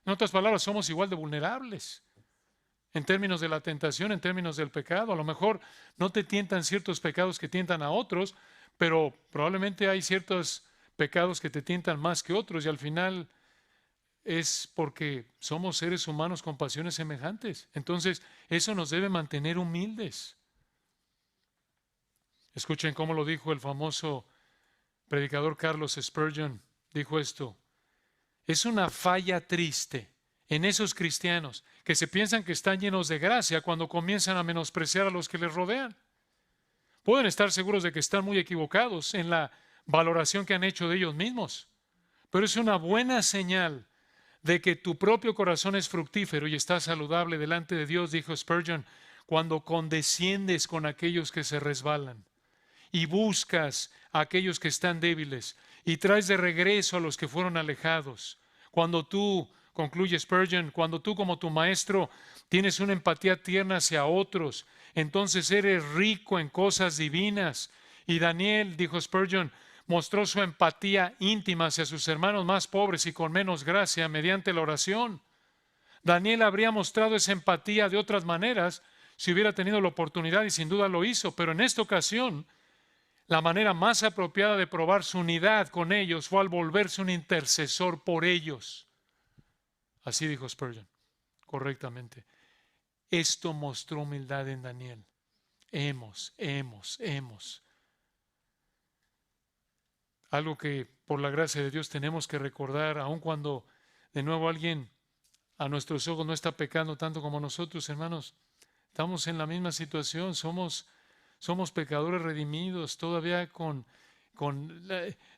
En otras palabras, somos igual de vulnerables en términos de la tentación, en términos del pecado. A lo mejor no te tientan ciertos pecados que tientan a otros, pero probablemente hay ciertos pecados que te tientan más que otros y al final es porque somos seres humanos con pasiones semejantes. Entonces, eso nos debe mantener humildes. Escuchen cómo lo dijo el famoso predicador Carlos Spurgeon. Dijo esto: es una falla triste en esos cristianos que se piensan que están llenos de gracia cuando comienzan a menospreciar a los que les rodean. Pueden estar seguros de que están muy equivocados en la valoración que han hecho de ellos mismos, pero es una buena señal de que tu propio corazón es fructífero y está saludable delante de Dios, dijo Spurgeon, cuando condesciendes con aquellos que se resbalan y buscas a aquellos que están débiles y traes de regreso a los que fueron alejados. Cuando tú, concluye Spurgeon, cuando tú como tu maestro tienes una empatía tierna hacia otros, entonces eres rico en cosas divinas. Y Daniel, dijo Spurgeon, mostró su empatía íntima hacia sus hermanos más pobres y con menos gracia mediante la oración. Daniel habría mostrado esa empatía de otras maneras si hubiera tenido la oportunidad, y sin duda lo hizo, pero en esta ocasión la manera más apropiada de probar su unidad con ellos fue al volverse un intercesor por ellos. Así dijo Spurgeon, correctamente. Esto mostró humildad en Daniel. Hemos. Algo que por la gracia de Dios tenemos que recordar, aun cuando de nuevo alguien a nuestros ojos no está pecando tanto como nosotros, hermanos. Estamos en la misma situación, somos pecadores redimidos, todavía con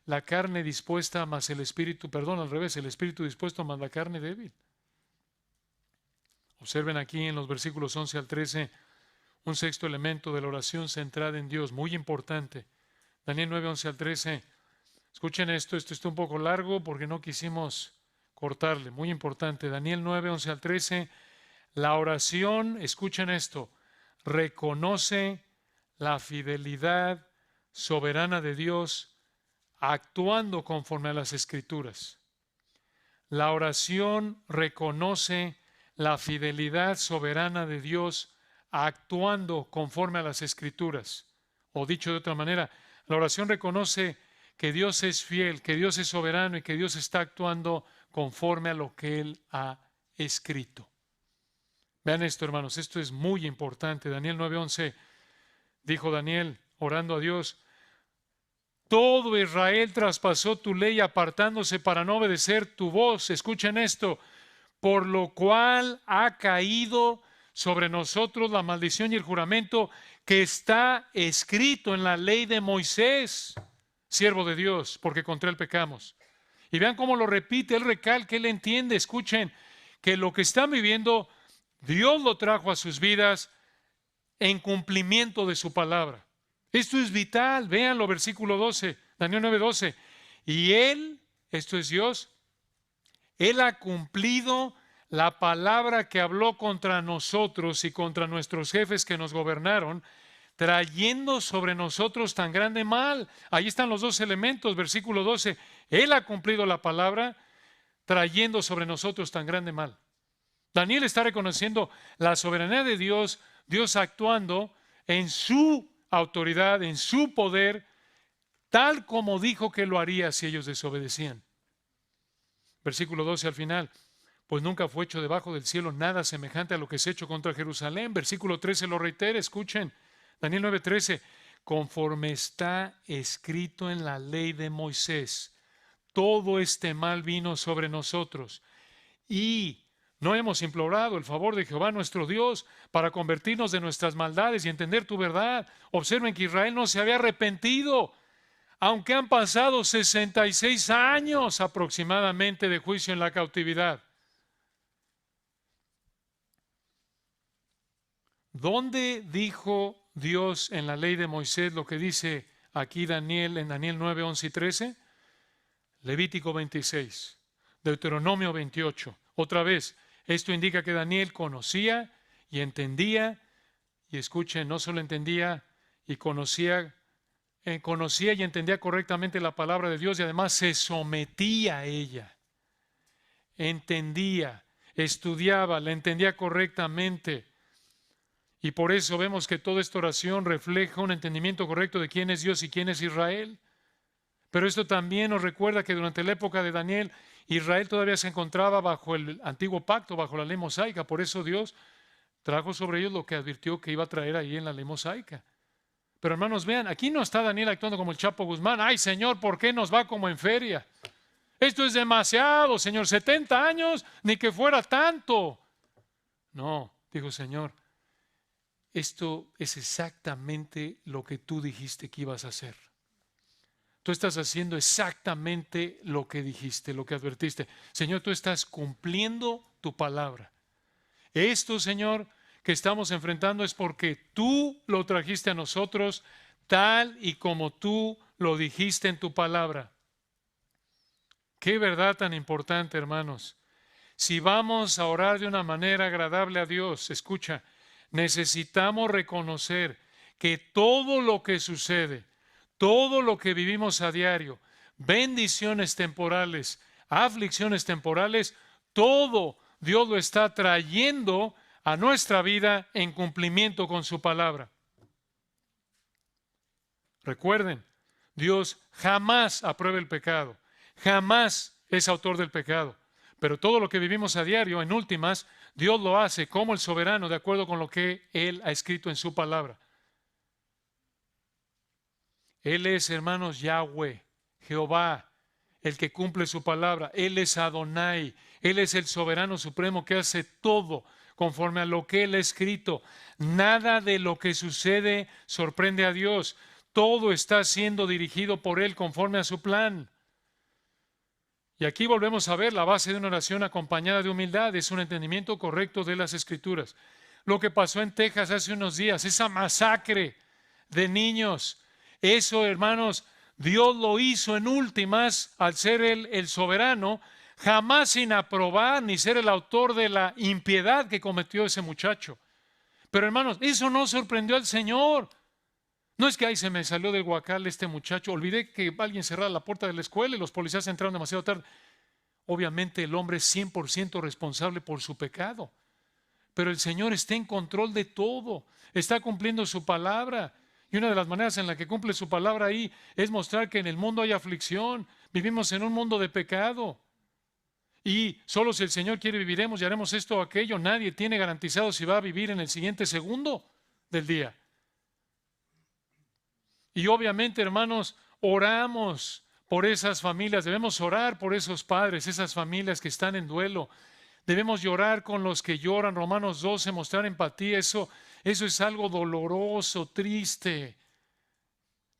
la carne dispuesta más el espíritu, perdón, al revés, el espíritu dispuesto más la carne débil. Observen aquí en los versículos 11 al 13 un sexto elemento de la oración centrada en Dios, muy importante. Daniel 9, 11 al 13. Escuchen esto está un poco largo porque no quisimos cortarle, muy importante. Daniel 9, 11 al 13. La oración, escuchen esto, reconoce la fidelidad soberana de Dios actuando conforme a las Escrituras. La oración reconoce la fidelidad soberana de Dios actuando conforme a las Escrituras. O dicho de otra manera, la oración reconoce que Dios es fiel, que Dios es soberano y que Dios está actuando conforme a lo que Él ha escrito. Vean esto, hermanos, esto es muy importante. Daniel 9:11, dijo Daniel, orando a Dios, todo Israel traspasó tu ley apartándose para no obedecer tu voz. Escuchen esto, por lo cual ha caído sobre nosotros la maldición y el juramento que está escrito en la ley de Moisés, siervo de Dios, porque contra él pecamos. Y vean cómo lo repite, él recalca, él entiende, escuchen, que lo que están viviendo, Dios lo trajo a sus vidas en cumplimiento de su palabra. Esto es vital, véanlo, versículo 12, Daniel 9:12. Y él, esto es Dios, él ha cumplido la palabra que habló contra nosotros y contra nuestros jefes que nos gobernaron, trayendo sobre nosotros tan grande mal. Ahí están los dos elementos, versículo 12. Él ha cumplido la palabra, trayendo sobre nosotros tan grande mal. Daniel está reconociendo la soberanía de Dios, Dios actuando en su autoridad, en su poder, tal como dijo que lo haría si ellos desobedecían. Versículo 12 al final. Pues nunca fue hecho debajo del cielo nada semejante a lo que es hecho contra Jerusalén. Versículo 13 lo reitera, escuchen. Daniel 9:13. Conforme está escrito en la ley de Moisés, todo este mal vino sobre nosotros. Y no hemos implorado el favor de Jehová nuestro Dios para convertirnos de nuestras maldades y entender tu verdad. Observen que Israel no se había arrepentido, aunque han pasado 66 años aproximadamente de juicio en la cautividad. ¿Dónde dijo Dios en la ley de Moisés lo que dice aquí Daniel en Daniel 9, 11 y 13? Levítico 26, Deuteronomio 28. Otra vez, esto indica que Daniel conocía y entendía, y escuchen, no solo entendía y conocía y entendía correctamente la palabra de Dios y además se sometía a ella. Entendía, estudiaba, la entendía correctamente. Y por eso vemos que toda esta oración refleja un entendimiento correcto de quién es Dios y quién es Israel. Pero esto también nos recuerda que durante la época de Daniel, Israel todavía se encontraba bajo el antiguo pacto, bajo la ley mosaica. Por eso Dios trajo sobre ellos lo que advirtió que iba a traer ahí en la ley mosaica. Pero hermanos, vean, aquí no está Daniel actuando como el Chapo Guzmán. Ay, Señor, ¿por qué nos va como en feria? Esto es demasiado, Señor, 70 años, ni que fuera tanto. No, dijo Señor, esto es exactamente lo que tú dijiste que ibas a hacer. Tú estás haciendo exactamente lo que dijiste, lo que advertiste. Señor, tú estás cumpliendo tu palabra. Esto, Señor, que estamos enfrentando es porque tú lo trajiste a nosotros tal y como tú lo dijiste en tu palabra. Qué verdad tan importante, hermanos. Si vamos a orar de una manera agradable a Dios, escucha, necesitamos reconocer que todo lo que sucede, todo lo que vivimos a diario, bendiciones temporales, aflicciones temporales, todo Dios lo está trayendo a nuestra vida en cumplimiento con su palabra. Recuerden, Dios jamás aprueba el pecado, jamás es autor del pecado, pero todo lo que vivimos a diario, en últimas, Dios lo hace como el soberano, de acuerdo con lo que Él ha escrito en su palabra. Él es, hermanos, Yahweh, Jehová, el que cumple su palabra. Él es Adonai, Él es el soberano supremo que hace todo conforme a lo que Él ha escrito. Nada de lo que sucede sorprende a Dios. Todo está siendo dirigido por Él conforme a su plan. Y aquí volvemos a ver la base de una oración acompañada de humildad. Es un entendimiento correcto de las Escrituras. Lo que pasó en Texas hace unos días, esa masacre de niños, eso, hermanos, Dios lo hizo en últimas al ser Él el soberano, jamás sin aprobar ni ser el autor de la impiedad que cometió ese muchacho. Pero, hermanos, eso no sorprendió al Señor. No es que ahí se me salió del guacal este muchacho, olvidé que alguien cerrara la puerta de la escuela y los policías entraron demasiado tarde. Obviamente el hombre es 100% responsable por su pecado, pero el Señor está en control de todo, está cumpliendo su palabra. Y una de las maneras en la que cumple su palabra ahí es mostrar que en el mundo hay aflicción, vivimos en un mundo de pecado. Y solo si el Señor quiere viviremos y haremos esto o aquello. Nadie tiene garantizado si va a vivir en el siguiente segundo del día. Y obviamente, hermanos, oramos por esas familias. Debemos orar por esos padres, esas familias que están en duelo. Debemos llorar con los que lloran. Romanos 12, mostrar empatía. Eso es algo doloroso, triste.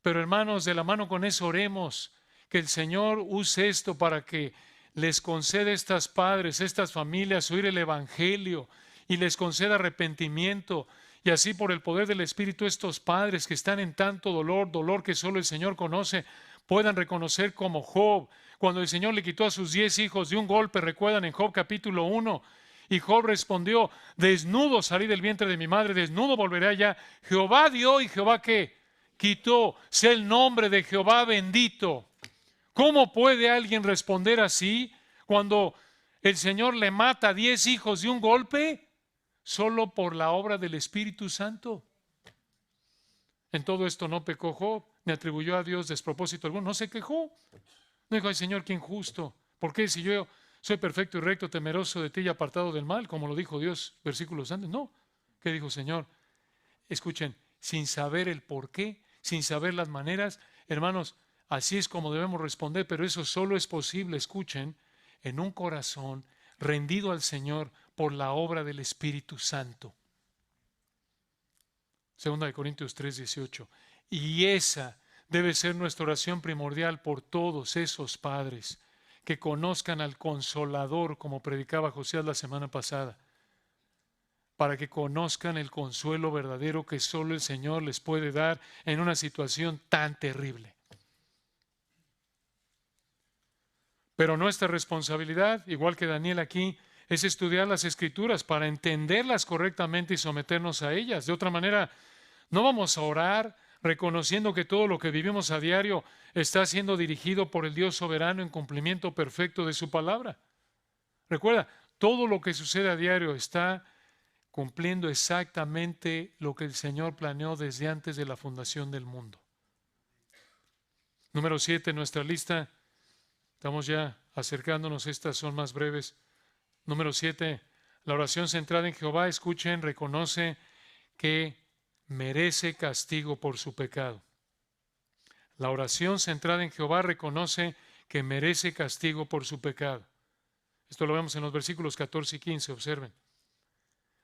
Pero, hermanos, de la mano con eso oremos. Que el Señor use esto para que les conceda a estas padres, estas familias, oír el Evangelio y les conceda arrepentimiento. Y así por el poder del Espíritu estos padres que están en tanto dolor, dolor que solo el Señor conoce, puedan reconocer como Job, cuando el Señor le quitó a sus 10 hijos de un golpe, recuerdan en Job capítulo 1, y Job respondió, desnudo salí del vientre de mi madre, desnudo volveré allá. Jehová dio y Jehová ¿qué? Quitó. Sea el nombre de Jehová bendito. ¿Cómo puede alguien responder así cuando el Señor le mata a 10 hijos de un golpe? Solo por la obra del Espíritu Santo. En todo esto no pecó Job, ni atribuyó a Dios despropósito alguno, no se quejó. No dijo, ay Señor, qué injusto. ¿Por qué si yo soy perfecto y recto, temeroso de ti y apartado del mal? Como lo dijo Dios versículos antes. No. ¿Qué dijo Señor? Escuchen, sin saber el por qué, sin saber las maneras, hermanos, así es como debemos responder, pero eso solo es posible, escuchen, en un corazón rendido al Señor por la obra del Espíritu Santo. 2 Corintios 3:18. Y esa debe ser nuestra oración primordial por todos esos padres que conozcan al Consolador, como predicaba Josías la semana pasada, para que conozcan el consuelo verdadero que solo el Señor les puede dar en una situación tan terrible. Pero nuestra responsabilidad, igual que Daniel aquí, es estudiar las Escrituras para entenderlas correctamente y someternos a ellas. De otra manera, no vamos a orar reconociendo que todo lo que vivimos a diario está siendo dirigido por el Dios soberano en cumplimiento perfecto de su palabra. Recuerda, todo lo que sucede a diario está cumpliendo exactamente lo que el Señor planeó desde antes de la fundación del mundo. Número 7 en nuestra lista. Estamos ya acercándonos, estas son más breves. Número 7, la oración centrada en Jehová, escuchen, reconoce que merece castigo por su pecado. La oración centrada en Jehová reconoce que merece castigo por su pecado. Esto lo vemos en los versículos 14 y 15, observen.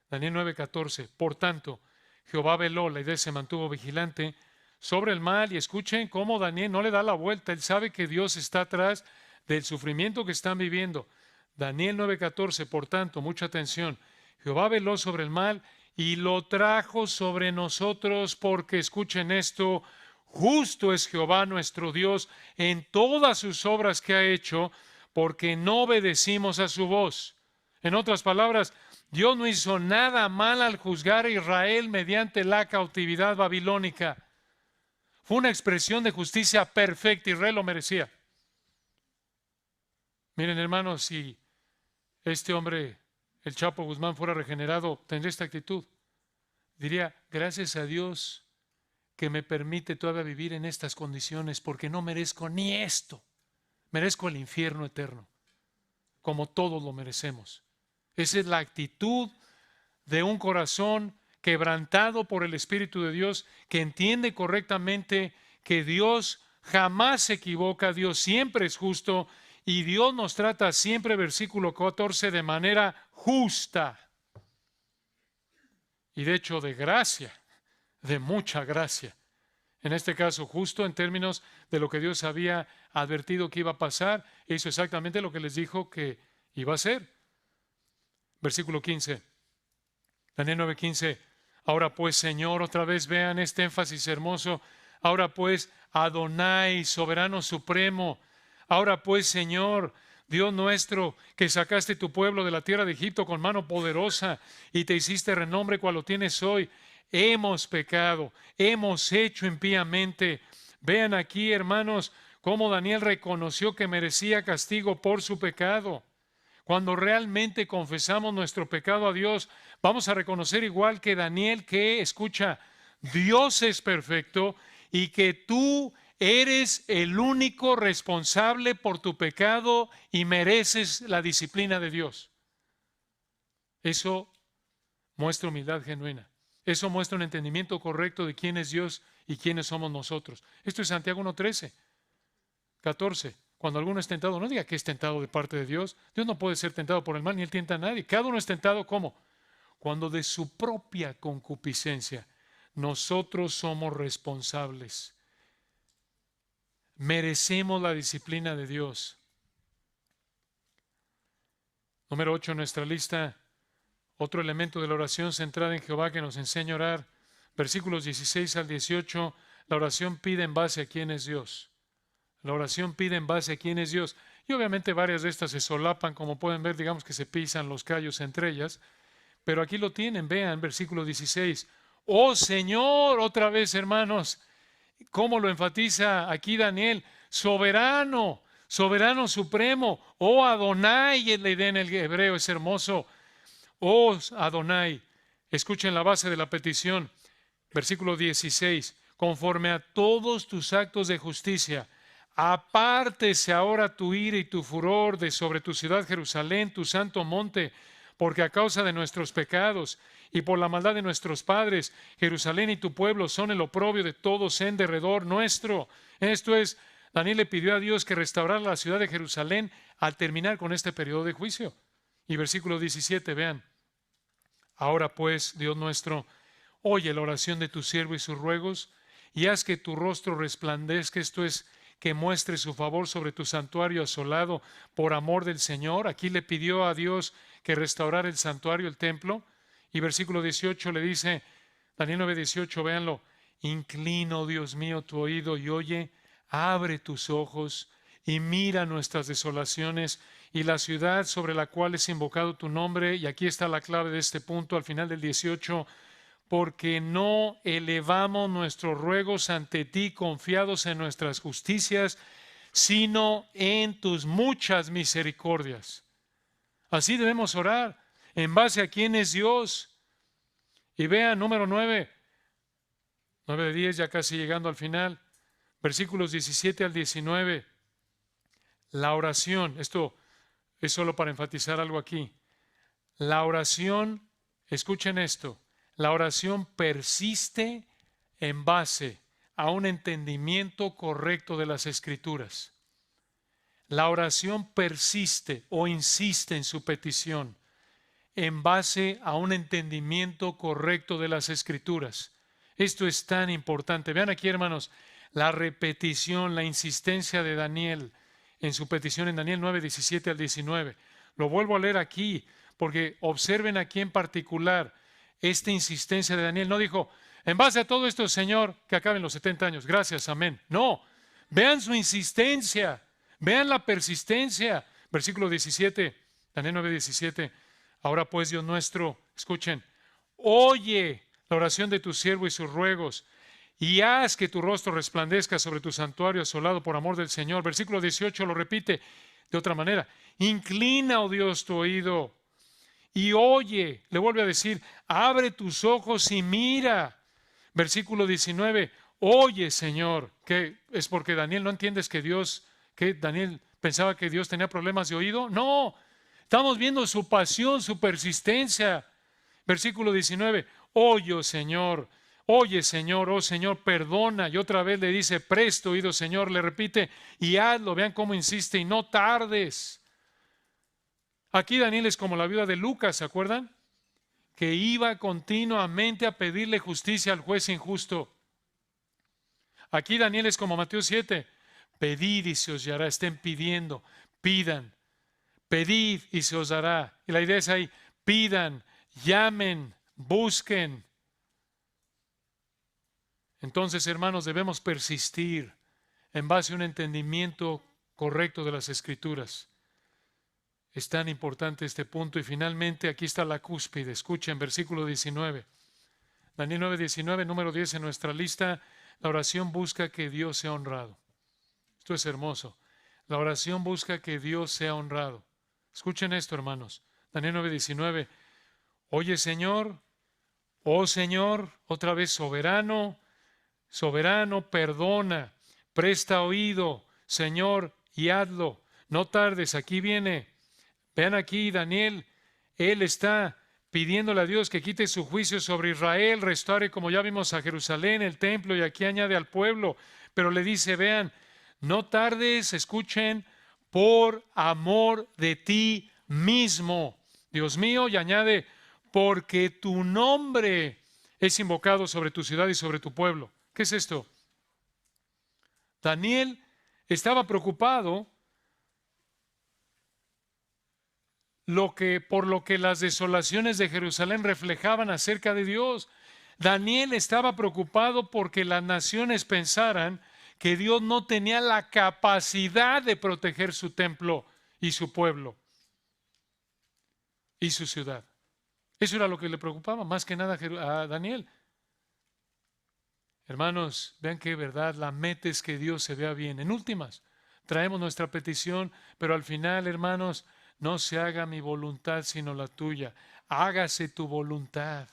Daniel 9:14, por tanto, Jehová veló, la idea se mantuvo vigilante sobre el mal, y escuchen cómo Daniel no le da la vuelta, él sabe que Dios está atrás del sufrimiento que están viviendo. Daniel 9:14, por tanto, mucha atención, Jehová veló sobre el mal y lo trajo sobre nosotros, porque escuchen esto, justo es Jehová nuestro Dios en todas sus obras que ha hecho, porque no obedecimos a su voz. En otras palabras, Dios no hizo nada mal al juzgar a Israel mediante la cautividad babilónica. Fue una expresión de justicia perfecta, Israel lo merecía. Miren, hermanos, si este hombre el Chapo Guzmán fuera regenerado, tendría esta actitud. Diría, gracias a Dios que me permite todavía vivir en estas condiciones, porque no merezco ni esto. Merezco el infierno eterno, como todos lo merecemos. Esa es la actitud de un corazón quebrantado por el Espíritu de Dios, que entiende correctamente que Dios jamás se equivoca, Dios siempre es justo y Dios nos trata siempre, versículo 14, de manera justa. Y de hecho de gracia, de mucha gracia. En este caso, justo en términos de lo que Dios había advertido que iba a pasar, hizo exactamente lo que les dijo que iba a hacer. Versículo 15, Daniel 9:15. Ahora pues, Señor, otra vez vean este énfasis hermoso. Ahora pues, Adonai, soberano supremo. Ahora pues, Señor, Dios nuestro, que sacaste tu pueblo de la tierra de Egipto con mano poderosa y te hiciste renombre cual lo tienes hoy. Hemos pecado, hemos hecho impíamente. Vean aquí, hermanos, cómo Daniel reconoció que merecía castigo por su pecado. Cuando realmente confesamos nuestro pecado a Dios, vamos a reconocer igual que Daniel que, escucha, Dios es perfecto y que tú eres el único responsable por tu pecado y mereces la disciplina de Dios. Eso muestra humildad genuina. Eso muestra un entendimiento correcto de quién es Dios y quiénes somos nosotros. Esto es Santiago 1:13, 14. Cuando alguno es tentado, no diga que es tentado de parte de Dios. Dios no puede ser tentado por el mal, ni Él tienta a nadie. Cada uno es tentado, ¿cómo? Cuando de su propia concupiscencia nosotros somos responsables. Merecemos la disciplina de Dios. Número 8 en nuestra lista. Otro elemento de la oración centrada en Jehová que nos enseña a orar. Versículos 16 al 18. La oración pide en base a quién es Dios. La oración pide en base a quién es Dios. Y obviamente varias de estas se solapan, como pueden ver, digamos que se pisan los callos entre ellas. Pero aquí lo tienen, vean, versículo 16. Oh Señor, otra vez hermanos, ¿cómo lo enfatiza aquí Daniel? Soberano, soberano supremo. Oh Adonai, es la idea en el hebreo, es hermoso. Oh Adonai, escuchen la base de la petición. Versículo 16. Conforme a todos tus actos de justicia, apártese ahora tu ira y tu furor de sobre tu ciudad Jerusalén, tu santo monte, porque a causa de nuestros pecados y por la maldad de nuestros padres, Jerusalén y tu pueblo son el oprobio de todos en derredor nuestro. Esto es, Daniel le pidió a Dios que restaurara la ciudad de Jerusalén al terminar con este periodo de juicio. Y versículo 17, vean. Ahora pues, Dios nuestro, oye la oración de tu siervo y sus ruegos, y haz que tu rostro resplandezca, esto es, que muestre su favor sobre tu santuario asolado por amor del Señor. Aquí le pidió a Dios que restaurara el santuario, el templo. Y versículo 18 le dice, Daniel 9:18, véanlo, inclino, Dios mío, tu oído y oye, abre tus ojos y mira nuestras desolaciones y la ciudad sobre la cual es invocado tu nombre. Y aquí está la clave de este punto al final del 18, porque no elevamos nuestros ruegos ante ti confiados en nuestras justicias, sino en tus muchas misericordias. Así debemos orar, en base a quién es Dios. Y vean, número 9, 9 de 10, ya casi llegando al final, versículos 17 al 19. La oración, esto es solo para enfatizar algo aquí. La oración, escuchen esto, la oración persiste en base a un entendimiento correcto de las Escrituras. La oración persiste o insiste en su petición en base a un entendimiento correcto de las Escrituras. Esto es tan importante. Vean aquí, hermanos, la repetición, la insistencia de Daniel en su petición en Daniel 9, 17 al 19. Lo vuelvo a leer aquí porque observen aquí en particular esta insistencia de Daniel. No dijo, en base a todo esto, Señor, que acaben los 70 años. Gracias, amén. No, vean su insistencia, vean la persistencia. Versículo 17, Daniel 9, 17. Ahora pues, Dios nuestro, escuchen, oye la oración de tu siervo y sus ruegos, y haz que tu rostro resplandezca sobre tu santuario asolado por amor del Señor. Versículo 18 lo repite de otra manera. Inclina, oh Dios, tu oído y oye. Le vuelve a decir, abre tus ojos y mira. Versículo 19, oye, Señor. ¿Qué es porque Daniel no entiendes que Daniel pensaba que Dios tenía problemas de oído? No, estamos viendo su pasión, su persistencia. Versículo 19, oye, Señor, oh Señor, perdona. Y otra vez le dice, presto oído, Señor. Le repite, y hazlo. Vean cómo insiste, y no tardes. Aquí Daniel es como la viuda de Lucas, ¿se acuerdan? Que iba continuamente a pedirle justicia al juez injusto. Aquí Daniel es como Mateo 7. Pedid y se os dará. Estén pidiendo, pidan. Pedid y se os dará. Y la idea es ahí, pidan, llamen, busquen. Entonces, hermanos, debemos persistir en base a un entendimiento correcto de las Escrituras. Es tan importante este punto. Y finalmente, aquí está la cúspide. Escuchen, versículo 19. Daniel 9:19, número 10 en nuestra lista. La oración busca que Dios sea honrado. Esto es hermoso. La oración busca que Dios sea honrado. Escuchen esto, hermanos. Daniel 9:19. Oye, Señor, oh Señor, otra vez soberano, soberano, perdona, presta oído, Señor, y hazlo. No tardes, aquí viene. Vean aquí, Daniel, él está pidiéndole a Dios que quite su juicio sobre Israel, restaure, como ya vimos, a Jerusalén, el templo, y aquí añade al pueblo. Pero le dice, vean, no tardes, escuchen, por amor de ti mismo, Dios mío, y añade, porque tu nombre es invocado sobre tu ciudad y sobre tu pueblo. ¿Qué es esto? Daniel estaba preocupado por lo que las desolaciones de Jerusalén reflejaban acerca de Dios. Daniel estaba preocupado porque las naciones pensaran que Dios no tenía la capacidad de proteger su templo y su pueblo y su ciudad. Eso era lo que le preocupaba más que nada a Daniel. Hermanos, vean qué verdad, la meta es que Dios se vea bien. En últimas, traemos nuestra petición, pero al final, hermanos, no se haga mi voluntad sino la tuya. Hágase tu voluntad.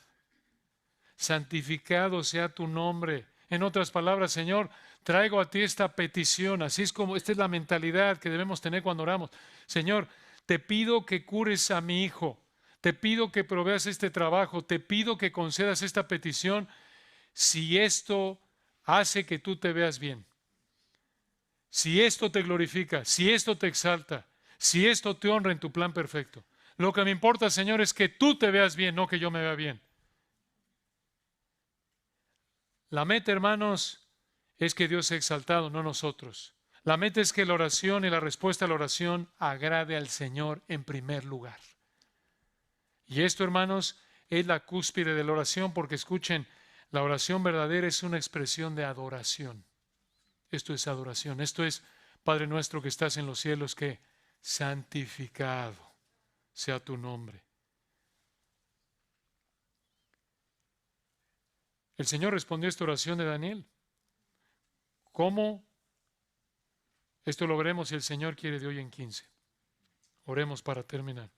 Santificado sea tu nombre. En otras palabras, Señor, traigo a ti esta petición. Así es como, esta es la mentalidad que debemos tener cuando oramos. Señor, te pido que cures a mi hijo. Te pido que proveas este trabajo. Te pido que concedas esta petición si esto hace que tú te veas bien. Si esto te glorifica, si esto te exalta, si esto te honra en tu plan perfecto. Lo que me importa, Señor, es que tú te veas bien, no que yo me vea bien. La meta, hermanos, es que Dios sea exaltado, no nosotros. La meta es que la oración y la respuesta a la oración agrade al Señor en primer lugar. Y esto, hermanos, es la cúspide de la oración, porque escuchen, la oración verdadera es una expresión de adoración. Esto es adoración. Esto es, Padre nuestro que estás en los cielos, que santificado sea tu nombre. El Señor respondió a esta oración de Daniel. ¿Cómo? Esto lo veremos si el Señor quiere de hoy en 15. Oremos para terminar.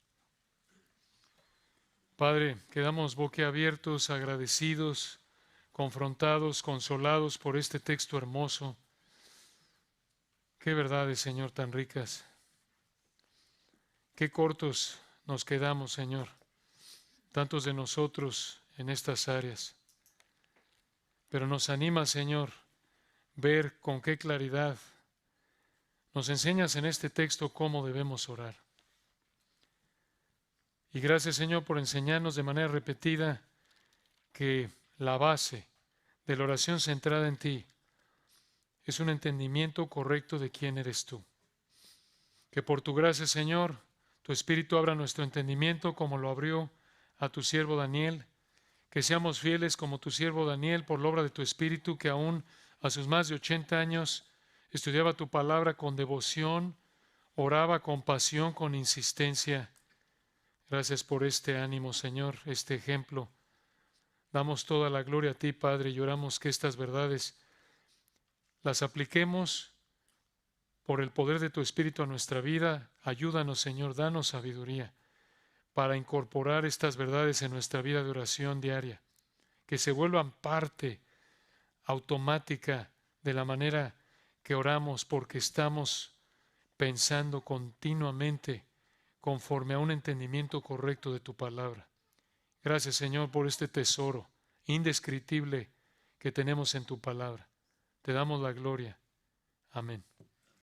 Padre, quedamos boquiabiertos, agradecidos, confrontados, consolados por este texto hermoso. Qué verdades, Señor, tan ricas. Qué cortos nos quedamos, Señor, tantos de nosotros en estas áreas. Pero nos anima, Señor, ver con qué claridad nos enseñas en este texto cómo debemos orar. Y gracias, Señor, por enseñarnos de manera repetida que la base de la oración centrada en ti es un entendimiento correcto de quién eres tú. Que por tu gracia, Señor, tu Espíritu abra nuestro entendimiento como lo abrió a tu siervo Daniel. Que seamos fieles como tu siervo Daniel por la obra de tu Espíritu, que aún a sus más de 80 años estudiaba tu palabra con devoción, oraba con pasión, con insistencia. Gracias por este ánimo, Señor, este ejemplo. Damos toda la gloria a ti, Padre, y oramos que estas verdades las apliquemos por el poder de tu Espíritu a nuestra vida. Ayúdanos, Señor, danos sabiduría para incorporar estas verdades en nuestra vida de oración diaria, que se vuelvan parte automática de la manera que oramos, porque estamos pensando continuamente conforme a un entendimiento correcto de tu palabra. Gracias, Señor, por este tesoro indescriptible que tenemos en tu palabra. Te damos la gloria. Amén.